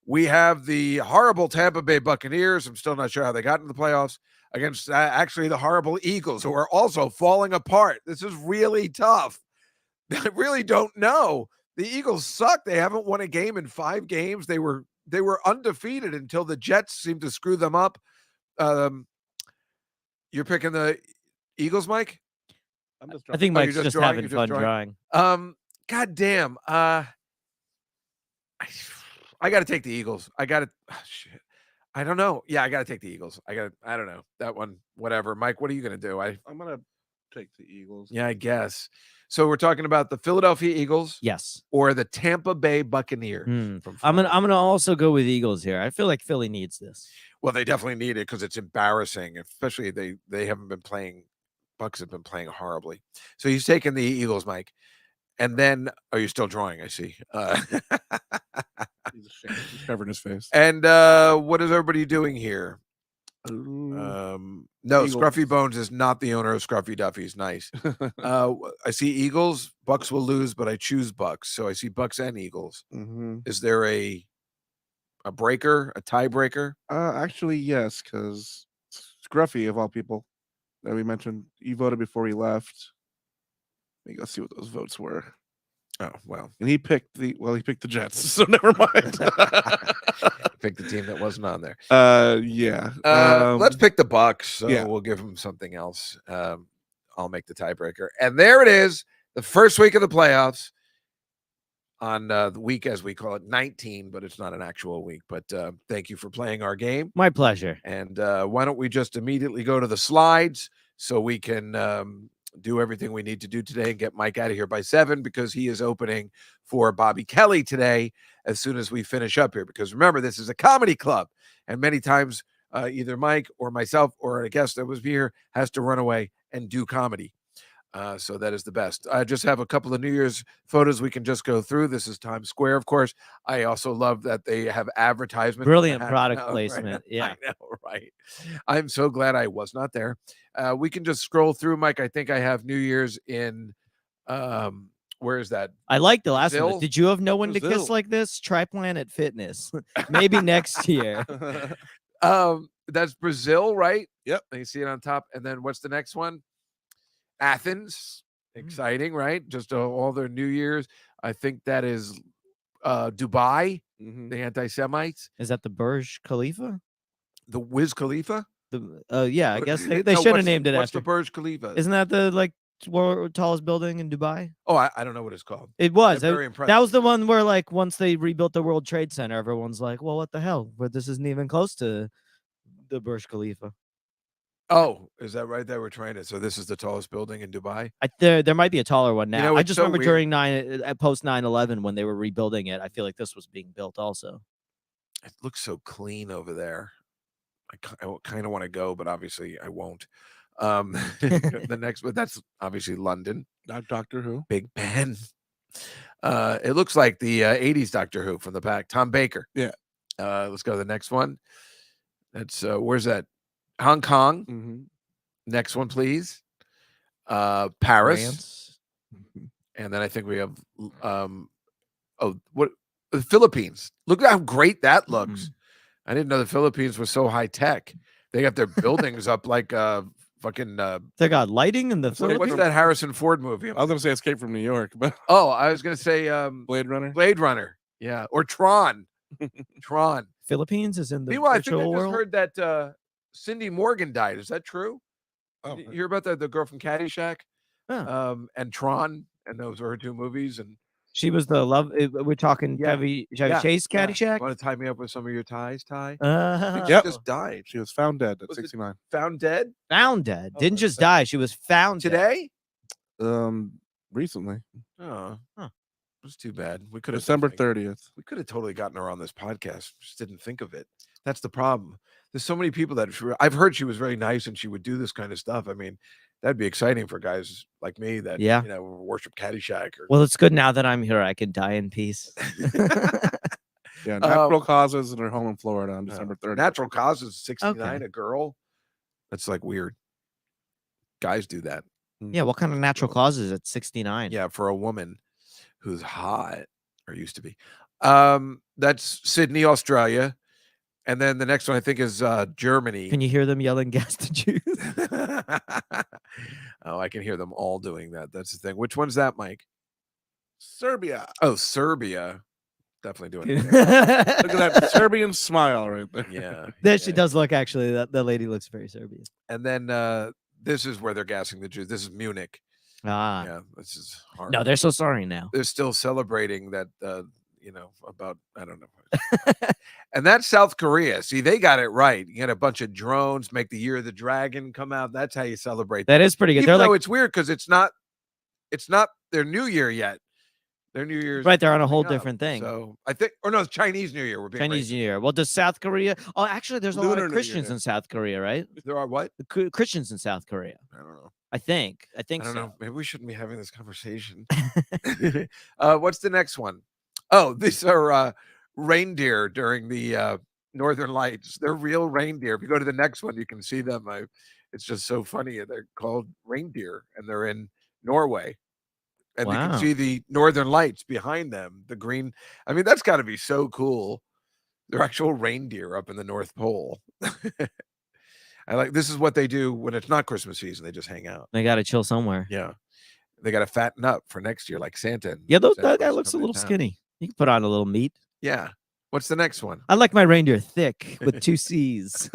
We have the horrible Tampa Bay Buccaneers. I'm still not sure how they got into the playoffs, against actually the horrible Eagles, who are also falling apart. This is really tough. I really don't know. The Eagles suck. They haven't won a game in 5 games. They were undefeated until the Jets seemed to screw them up. You're picking the Eagles, Mike? I'm just I think Oh, you're Mike's just just drawing? having You're fun just drawing. God damn. I got to take the Eagles. Shit. I don't know. Yeah, I got to take the Eagles. I don't know. That one, whatever. Mike, what are you going to do? I'm going to take the Eagles. Yeah, I guess. So we're talking about the Philadelphia Eagles Yes. or the Tampa Bay Buccaneers. I'm gonna also go with Eagles here. I feel like Philly needs this. Well, they definitely need it because it's embarrassing, especially they haven't been playing. Bucks have been playing horribly. So he's taking the Eagles, Mike. And then, are you still drawing? I see. He's ashamed. He's covering his face. And what is everybody doing here? No, Eagles. Scruffy Bones is not the owner of Scruffy Duffy's. Nice. I see Eagles. Bucks will lose, but I choose Bucks. So I see Bucks and Eagles. Is there a breaker, a tiebreaker? Actually, yes, because Scruffy, of all people, that we mentioned, he voted before he left. Let me go see what those votes were. Oh, well. And he picked the Jets, so never mind. Pick the team that wasn't on there. Yeah. Let's pick the Bucks. So yeah. we'll give them something else. I'll make the tiebreaker. And there it is, the first week of the playoffs on the week, as we call it, 19, but it's not an actual week. But thank you for playing our game. My pleasure. And why don't we just immediately go to the slides so we can do everything we need to do today and get Mike out of here by 7, because he is opening for Bobby Kelly today as soon as we finish up here. Because remember, this is a comedy club, and many times either Mike or myself or a guest that was here has to run away and do comedy. So that is the best. I just have a couple of New Year's photos we can just go through. This is Times Square, of course. I also love that they have advertisements. Brilliant product placement. Right? Yeah. I know, right? I'm so glad I was not there. We can just scroll through, Mike. I think I have New Year's in, where is that? I like the last Brazil? one. Did you have no one to Brazil. kiss like this? Try Planet Fitness. Maybe next year. That's Brazil, right? Yep. You see it on top. And then what's the next one? Athens. Exciting, right? Just all their New Year's. I think that is Dubai, the anti-Semites. Is that the Burj Khalifa? The Wiz Khalifa? Yeah, I guess they No, should have what's- named it What's after. the Burj Khalifa? Isn't that the tallest building in Dubai? Oh, I don't know what it's called. It was. Very impressive. That was the one where, like, once they rebuilt the World Trade Center, everyone's like, "Well, what the hell? But this isn't even close to the Burj Khalifa." Oh, is that right? They were trying to. So this is the tallest building in Dubai. There might be a taller one now. know, I it's just so remember weird. during post 9/11 when they were rebuilding it. I feel like this was being built also. It looks so clean over there. I kind of want to go, but obviously I won't. The next, but that's obviously London. Not Doctor Who. Big Ben. It looks like the 80s Doctor Who from the back. Tom Baker. Yeah. Let's go to the next one. That's where's that? Hong Kong. Next one, please. Paris. France. And then I think we have the Philippines. Look at how great that looks. I didn't know the Philippines was so high tech. They got their buildings up like fucking They got lighting in the what's Philippines. that Harrison Ford movie? I was gonna say Escape from New York, but I was gonna say Blade Runner. Blade Runner. Yeah. Or Tron. Tron. Philippines is in the Meanwhile, I think I virtual just world. heard that Cindy Morgan died. Is that true? Oh, Did you hear about the girl from Caddyshack? Huh. And Tron, and those were her 2 movies. And She was the love. We're talking Yeah. Chevy Yeah, Chase Caddyshack. Want to tie me up with some of your ties, Ty? Uh, Yep. Just died. She was found dead at Was it 69. Found dead Found dead. Oh, Didn't that's just sad. die. She was found dead. today. Recently, Oh, it was too bad. We could have December 30th. We could have totally gotten her on this podcast. Just didn't think of it. That's the problem. There's so many people that I've heard she was very nice and she would do this kind of stuff. I mean, that'd be exciting for guys like me that Yeah. worship Caddyshack. Or Well, it's good now that I'm here. I can die in peace. Yeah, natural causes in her home in Florida on December 30th. Natural causes 69, Okay. a girl. That's like weird. Guys do that. Yeah. What kind of natural causes at 69? Yeah, for a woman who's hot or used to be. That's Sydney, Australia. And then the next one I think is Germany. Can you hear them yelling gas to Jews? Oh, I can hear them all doing that. That's the thing. Which one's that, Mike? Serbia. Oh, Serbia. Definitely doing it. Look at that Serbian smile right there. Yeah. There she does look, actually. That lady looks very Serbian. And then this is where they're gassing the Jews. This is Munich. Ah. Yeah, this is hard. No, they're so sorry now. They're still celebrating that, about, I don't know. And that's South Korea. See, they got it right. You get a bunch of drones, make the Year of the Dragon come out. That's how you celebrate. That is pretty good. Even They're though like, it's weird because it's not their New Year yet. Their New Year's right, they're on a whole coming up. different thing. So I think, or no, it's Chinese New Year. We're being Chinese racist. New Year. Well, does South Korea? Oh, actually, there's a lot Lunar of New Year, Christians yeah. in South Korea, right? There are what? Christians in South Korea. I don't know. I think I don't so. know. Maybe we shouldn't be having this conversation. What's the next one? Oh, these are reindeer during the Northern Lights. They're real reindeer. If you go to the next one, you can see them. It's just so funny. They're called reindeer, and they're in Norway. And you can Wow. see the Northern Lights behind them. The green. I mean, that's got to be so cool. They're actual reindeer up in the North Pole. This is what they do when it's not Christmas season. They just hang out. They got to chill somewhere. Yeah. They got to fatten up for next year, like Santa. Yeah, Santa that guy Claus looks a coming to little town. skinny. You can put on a little meat. Yeah. What's the next one? I like my reindeer thick with 2 C's.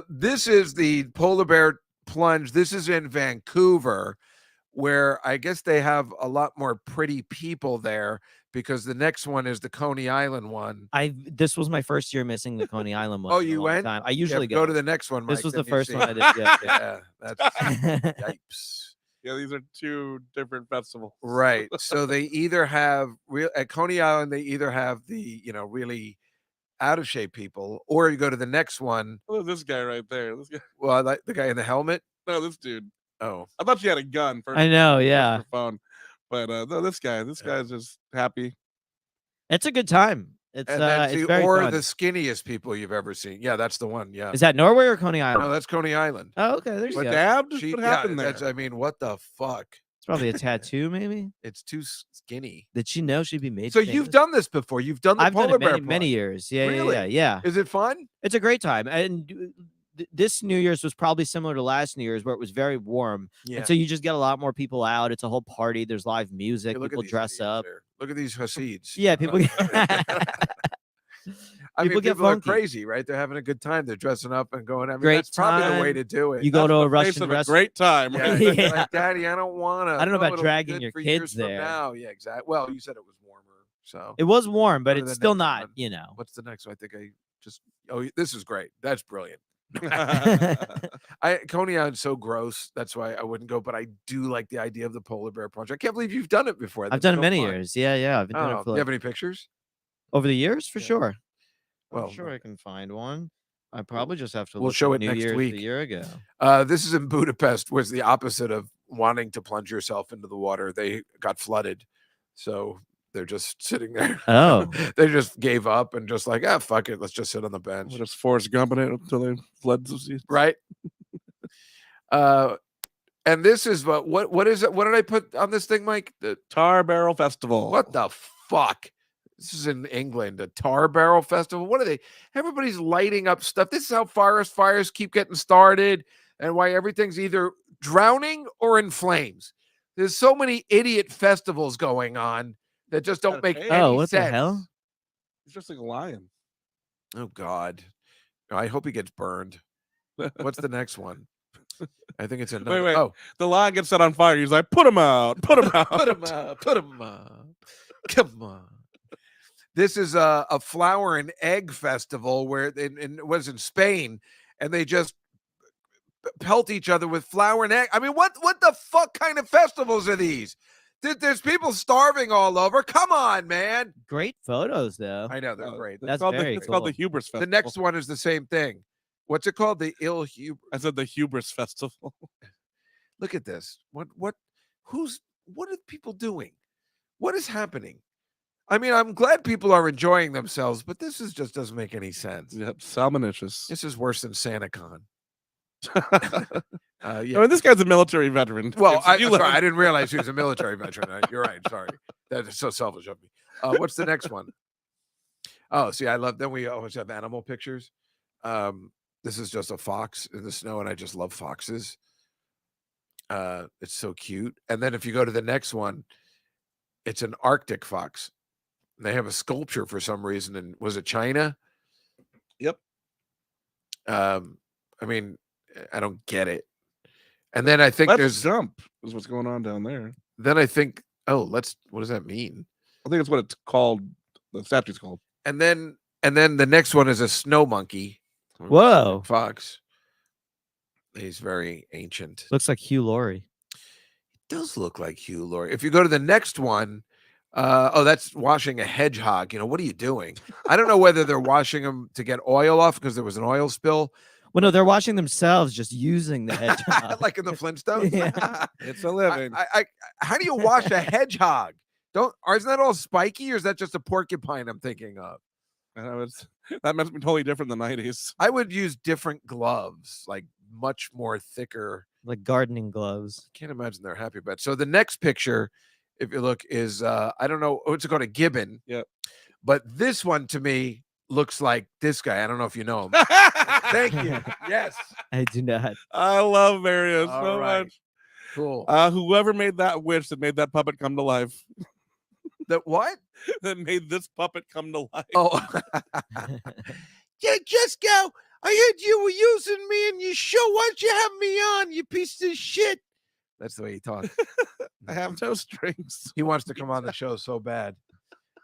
This is the polar bear plunge. This is in Vancouver, where I guess they have a lot more pretty people there, because the next one is the Coney Island one. This was my first year missing the Coney Island one. Oh, in a you long went? time. I usually Go to the next one. This Mike, was then the you first see. one I did. Yeah. Yeah, that's yipes. Yeah, these are 2 different festivals. Right. So they either have at Coney Island, they either have the really out of shape people, or you go to the next one. Look at this guy right there. This guy. Well, I like the guy in the helmet. No, this dude. Oh, I thought you had a gun. First, I know, yeah. phone. But no, this guy's just happy. It's a good time. It's and that's it's the, very or fun. the skinniest people you've ever seen. Yeah, that's the one. Yeah. Is that Norway or Coney Island? No, that's Coney Island. Oh, okay. There's What go. dabbed? She- What yeah, happened there? that's, I mean, what the fuck? It's probably a tattoo, maybe. It's too skinny. Did she know she'd be made? So famous? you've done this before. You've done the I've done polar it bear many plunge. years. Yeah, Really? yeah. Is it fun? It's a great time, and this New Year's was probably similar to last New Year's, where it was very warm, Yeah. and so you just get a lot more people out. It's a whole party. There's live music. Hey, look at People these dress idiots up. there. Look at these Hasids. Yeah, people. I mean, people get people are funky. crazy, right? They're having a good time. They're dressing up and going. I mean, Great that's probably the way time. to do it. You go That's to a the face Russian of a restaurant. great time. Yeah, Right? you're Yeah. like, Daddy, I don't want to. I don't know about it'll be dragging good your for kids years from there. now. Yeah, exactly. Well, you said it was warmer, so It was warm, but Go to it's the still next not. one. You know. What's the next one? I think I just. Oh, this is great. That's brilliant. Coney Island's so gross. That's why I wouldn't go. But I do like the idea of the polar bear plunge. I can't believe you've done it before. I've That's done it so many fun. years. Yeah. I've been doing Oh, it do for you have like, any pictures? over the years, for Yeah. sure. Well, I'm sure I can find one. I probably just have to. we'll look show at it New next Year's week. A year ago. This is in Budapest, was the opposite of wanting to plunge yourself into the water. They got flooded, so they're just sitting there. Oh. They just gave up and just like, fuck it, let's just sit on the bench, We're just Forrest Gumping it until they fled the sea. right? And this is what is it? What did I put on this thing, Mike? The Tar Barrel Festival. what the fuck? This is in England, a tar barrel festival. What are they? Everybody's lighting up stuff. This is how forest fires keep getting started, and why everything's either drowning or in flames. There's so many idiot festivals going on that just don't make Hey. any Oh, what sense. the hell? He's just like a lion. Oh God, I hope he gets burned. What's the next one? I think it's another. wait. Oh, The lion gets set on fire. He's like, put him out. Put him out. put him up. Put him up. Come on. This is a flower and egg festival where it was in Spain, and they just pelt each other with flour and egg. I mean, what the fuck kind of festivals are these? There's people starving all over. Come on, man. Great photos, though. I know they're great. That's called very it's called the cool. Hubris Festival. The next one is the same thing. What's it called? The I said the Hubris Festival. Look at this. What are people doing? What is happening? I mean, I'm glad people are enjoying themselves, but this is just doesn't make any sense. Yep, Salmonicious. This is worse than SantaCon. I Yeah. mean, this guy's a military veteran. Well, If you sorry, let him- I didn't realize he was a military veteran. You're right. Sorry. That is so selfish of me. What's the next one? Oh, see, I love. Then we always have animal pictures. This is just a fox in the snow, and I just love foxes. It's so cute. And then if you go to the next one, it's an Arctic fox. They have a sculpture for some reason, and was it China? Yep. I mean, I don't get it. And then I think Let's there's jump is what's going on down there. then I think, what does that mean? I think it's what it's called. The statue's called. And then the next one is a snow monkey. Whoa. Fox. He's very ancient. Looks like Hugh Laurie. Does look like Hugh Laurie. If you go to the next one, that's washing a hedgehog. What are you doing? I don't know whether they're washing them to get oil off because there was an oil spill. Well, no, they're washing themselves just using the hedgehog. Like in the Flintstones. Yeah. It's a living. How do you wash a hedgehog? Isn't that all spiky, or is that just a porcupine I'm thinking of? And that must be totally different than the 90s. I would use different gloves, like much more thicker. Like gardening gloves. Can't imagine they're happy about it. So the next picture, if you look, is I don't know what's it called, a gibbon. Yep. But this one to me looks like this guy. I don't know if you know him. Thank you. Yes. I do not. I love Mario All so right. much. Cool. Whoever made that wish that made that puppet come to life. The what? That made this puppet come to life. Oh. Yeah, just go. I heard you were using me in your show. Why don't you have me on, you piece of shit? That's the way he talks. I have no strings. He wants to come on the show so bad.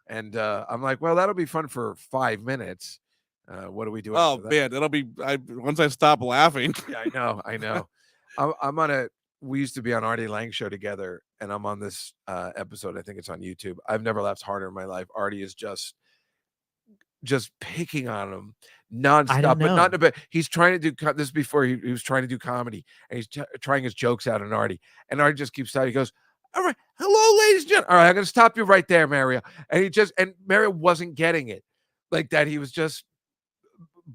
And I'm like, well, that'll be fun for 5 minutes. What do we do? Oh man, it'll be once I stop laughing. Yeah, I know. I'm on a. We used to be on Artie Lang's show together, and I'm on this episode. I think it's on YouTube. I've never laughed harder in my life. Artie is just picking on him nonstop, but not in a bit. He's trying to do this before he was trying to do comedy, and he's trying his jokes out on Artie, and Artie just keeps stopping. He goes, "All right, hello, ladies and gentlemen. All right, I'm going to stop you right there, Mario." And Mario wasn't getting it, like that. He was just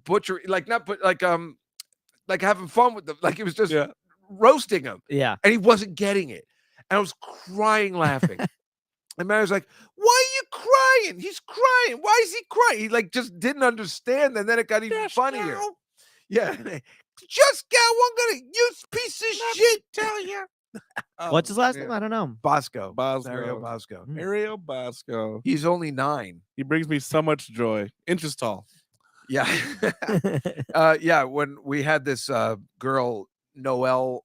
butchering, like having fun with them, like he was just roasting him. Yeah. And he wasn't getting it. And I was crying laughing. And Mario's like, "Why are you crying? He's crying. Why is he crying?" He like just didn't understand, and then it got even funnier. Go. Yeah. Just go. I'm gonna use piece of shit. Tell you. What's his last name? I don't know. Bosco. Bosco. Mario Bosco. Mario Bosco. He's only 9. He brings me so much joy. Inches tall. Yeah. Yeah. When we had this girl, Noelle,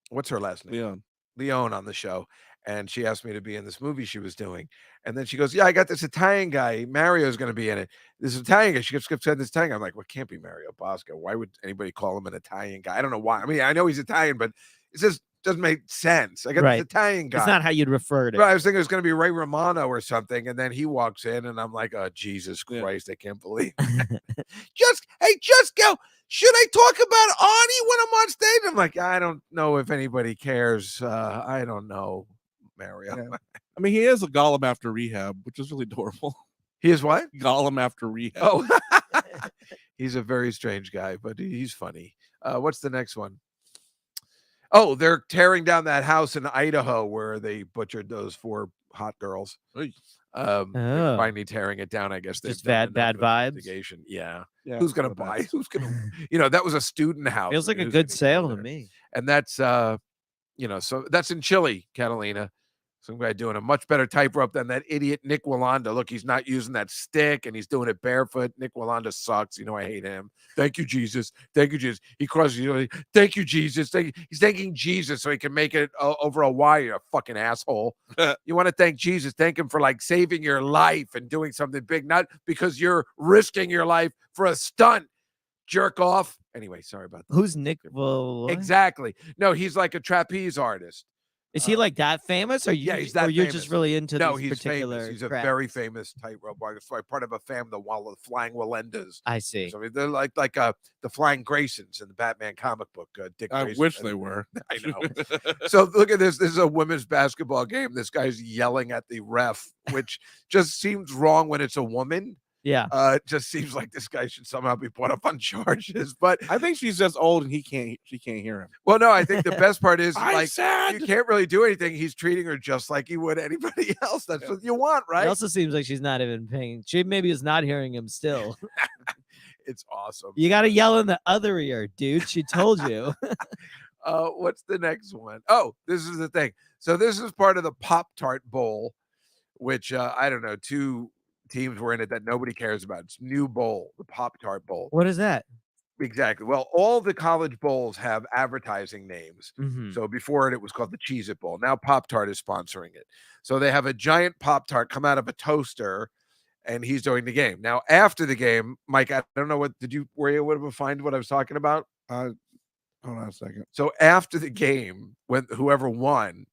what's her last name? Leon on the show. And she asked me to be in this movie she was doing. And then she goes, "Yeah, I got this Italian guy. Mario's going to be in it. This Italian guy." She kept saying this Italian guy. I'm like, "Well, it can't be Mario Bosco. Why would anybody call him an Italian guy?" I don't know why. I mean, I know he's Italian, but it just doesn't make sense. I got this Italian guy. It's not how you'd refer to it. Right, I was thinking it was going to be Ray Romano or something. And then he walks in and I'm like, "Oh, Jesus Christ, I can't believe it." Just go. Should I talk about Arnie when I'm on stage? I'm like, I don't know if anybody cares. I don't know, Mario. Yeah. I mean, he is a Gollum after rehab, which is really adorable. He is what? Gollum after rehab. Oh, he's a very strange guy, but he's funny. What's the next one? Oh, they're tearing down that house in Idaho where they butchered those 4 hot girls. They're finally tearing it down. I guess just bad vibes. Yeah. Yeah, Who's gonna buy? Who's gonna? That was a student house. Feels like a good sale to me. And that's so that's in Chile, Catalina. Some guy doing a much better tightrope than that idiot Nick Walanda. Look, he's not using that stick and he's doing it barefoot. Nick Walanda sucks. I hate him. Thank you, Jesus. Thank you, Jesus. He crosses. Thank you, Jesus. He's thanking Jesus so he can make it over a wire. You fucking asshole. You want to thank Jesus? Thank him for like saving your life and doing something big, not because you're risking your life for a stunt. Jerk off. Anyway, sorry about that. Who's Nick? Well, exactly. No, he's like a trapeze artist. Is he like that famous? Or he's that. Or you're famous. just really into no, these he's particular famous. He's a crafts? very famous tightrope walker. So part of a family, the Flying Walendas. I see. So they're like the Flying Graysons in the Batman comic book. Dick I Grayson. wish they were. I know. So look at this. This is a women's basketball game. This guy's yelling at the ref, which just seems wrong when it's a woman. Yeah. It just seems like this guy should somehow be put up on charges. But I think she's just old and she can't hear him. Well, no, I think the best part is like said. you can't really do anything. He's treating her just like he would anybody else. That's what you want, right? It also seems like she's not even paying. She maybe is not hearing him still. It's awesome. You got to yell in the other ear, dude. She told you. What's the next one? Oh, this is the thing. So this is part of the Pop-Tart Bowl, which I don't know, 2 teams were in it that nobody cares about. It's new bowl, the Pop-Tart Bowl. What is that? Exactly. Well, all the college bowls have advertising names. Mm-hmm. So before it was called the Cheez-It Bowl. Now Pop-Tart is sponsoring it. So they have a giant Pop-Tart come out of a toaster, and he's doing the game. Now, after the game, Mike, I don't know were you able to find what I was talking about? Hold on a second. So after the game, when whoever won,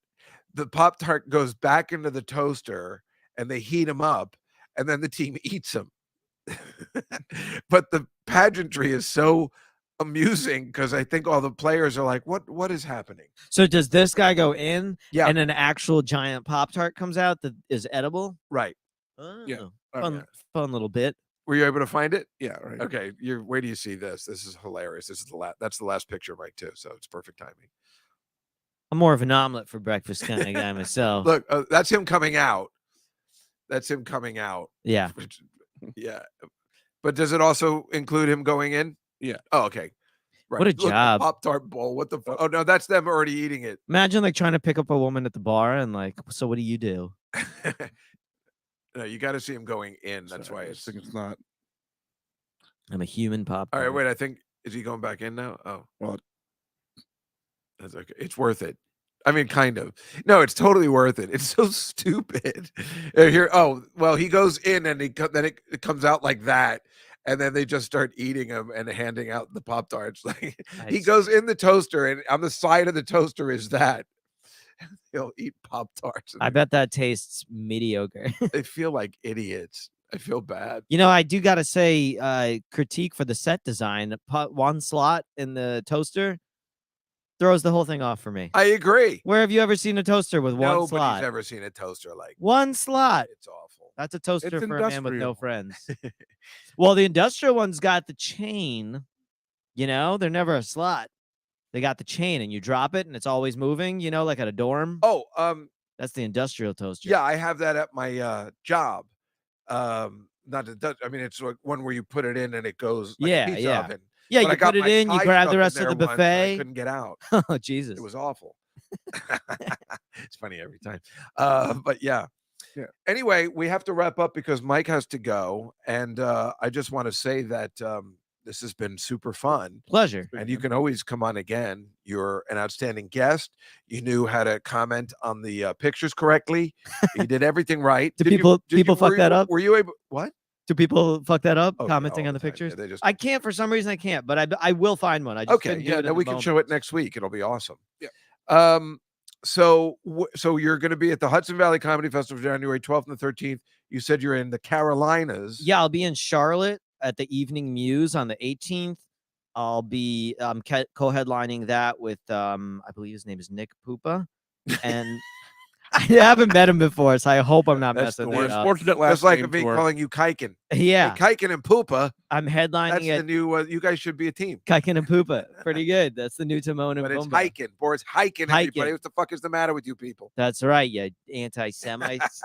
the Pop-Tart goes back into the toaster, and they heat him up, and then the team eats them. But the pageantry is so amusing because I think all the players are like, what is happening? So does this guy go in Yeah. and an actual giant Pop-Tart comes out that is edible? Right. Oh, Yeah. fun little bit. Were you able to find it? Yeah, right. Okay. Where do you see this? This is hilarious. This is that's the last picture, Mike, too. So it's perfect timing. I'm more of an omelet for breakfast kind of guy myself. Look, that's him coming out. That's him coming out. Yeah. Yeah. But does it also include him going in? Yeah. Oh, okay. Right. What a Look, job. Pop-Tart bowl. What the Oh, no, that's them already eating it. Imagine like trying to pick up a woman at the bar and like, so what do you do? No, you got to see him going in. That's Sorry, why I it's. think it's not. I'm a human Pop-Tart. All right, wait. I think is he going back in now? Oh, Well, that's okay. It's worth it. I mean, kind of. No, it's totally worth it. It's so stupid. Here, oh, well, he goes in and then it comes out like that, and then they just start eating them and handing out the Pop-Tarts. Like he goes in the toaster, and on the side of the toaster is that. He'll eat Pop-Tarts. I bet that tastes mediocre. They feel like idiots. I feel bad. You know, I do got to say, critique for the set design. Put one slot in the toaster throws the whole thing off for me. I agree. Where have you ever seen a toaster with one Nobody's slot? ever seen a toaster like One slot. It's awful. That's a toaster It's for a man with no industrial. friends. Well, the industrial one's got the chain. You know, they're never a slot. They got the chain, and you drop it, and it's always moving. You know, like at a dorm. Oh, That's the industrial toaster. yeah, I have that at my job. Not the, I mean, it's like one where you put it in and it goes like a pizza oven. Yeah, But I you got put it my in, you pie grab stuck the in rest of there the once and I buffet. couldn't get out. Oh, Jesus. It was awful. It's funny every time. But yeah. Yeah. Anyway, we have to wrap up because Mike has to go. And I just want to say that this has been super fun. Pleasure. And you can always come on again. You're an outstanding guest. You knew how to comment on the pictures correctly. You did everything right. Do people fuck that up? Were you able? What? Do people fuck that up? Oh, yeah, commenting all on the the time. pictures? Yeah, they just- I can't for some reason. I can't, but I will find one. I just Okay, couldn't do yeah, it in then the we can moment. show it next week. It'll be awesome. Yeah. So you're going to be at the Hudson Valley Comedy Festival January 12th and the 13th. You said you're in the Carolinas. Yeah, I'll be in Charlotte at the Evening Muse on the 18th. I'll be co-headlining that with I believe his name is Nick Pupa, and I haven't met him before, so I hope I'm not That's messing the it worst. up. Fortunate last That's like name me tour. calling you Kiken. Yeah, Hey, Kiken and Poopa. I'm That's headlining the at new. You guys should be a team. Kiken and Pupa. Pretty good. That's the new Timon and But it's Pumbaa. hiking, Boris. Hiking, everybody. Hiking. What the fuck is the matter with you people? That's right, you anti-Semites.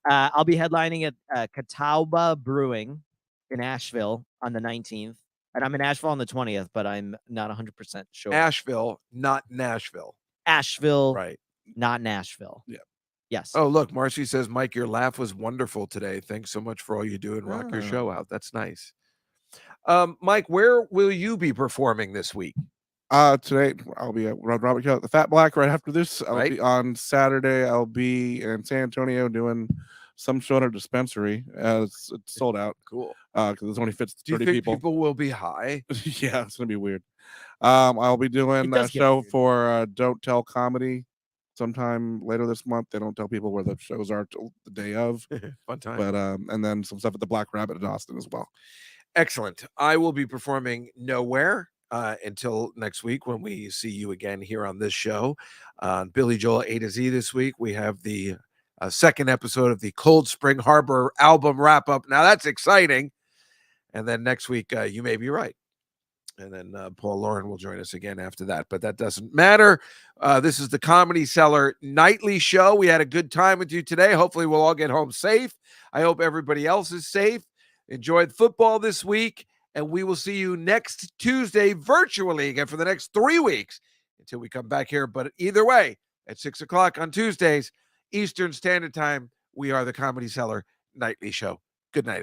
I'll be headlining at Catawba Brewing in Asheville on the 19th. And I'm in Asheville on the 20th, but I'm not 100% sure. Asheville, not Nashville. Asheville, Right. not Nashville. Yeah. Yes. Oh, look, Marcy says, Mike, your laugh was wonderful today. Thanks so much for all you do and rock your Oh. show out. That's nice. Mike, where will you be performing this week? Today I'll be at Robert Kelly, the Fat Black. Right after this, I'll Right. be on Saturday. I'll be in San Antonio doing some show at a dispensary. It's sold out Cool. because it only fits Do you 30 think people. people will be high? Yeah, it's gonna be weird. I'll be doing a does get show weird. for Don't Tell Comedy sometime later this month. They don't tell people where the shows are till the day of, Fun time. but and then some stuff at the Black Rabbit in Austin as well. Excellent. I will be performing nowhere until next week when we see you again here on this show. Billy Joel A to Z this week. We have the second episode of the Cold Spring Harbor album wrap up. Now that's exciting. And then next week, you may be right. And then Paul Lauren will join us again after that. But that doesn't matter. This is the Comedy Cellar nightly show. We had a good time with you today. Hopefully we'll all get home safe. I hope everybody else is safe. Enjoyed football this week. And we will see you next Tuesday virtually again for the next 3 weeks until we come back here. But either way, at 6 o'clock on Tuesdays, Eastern Standard Time, we are the Comedy Cellar nightly show. Good night.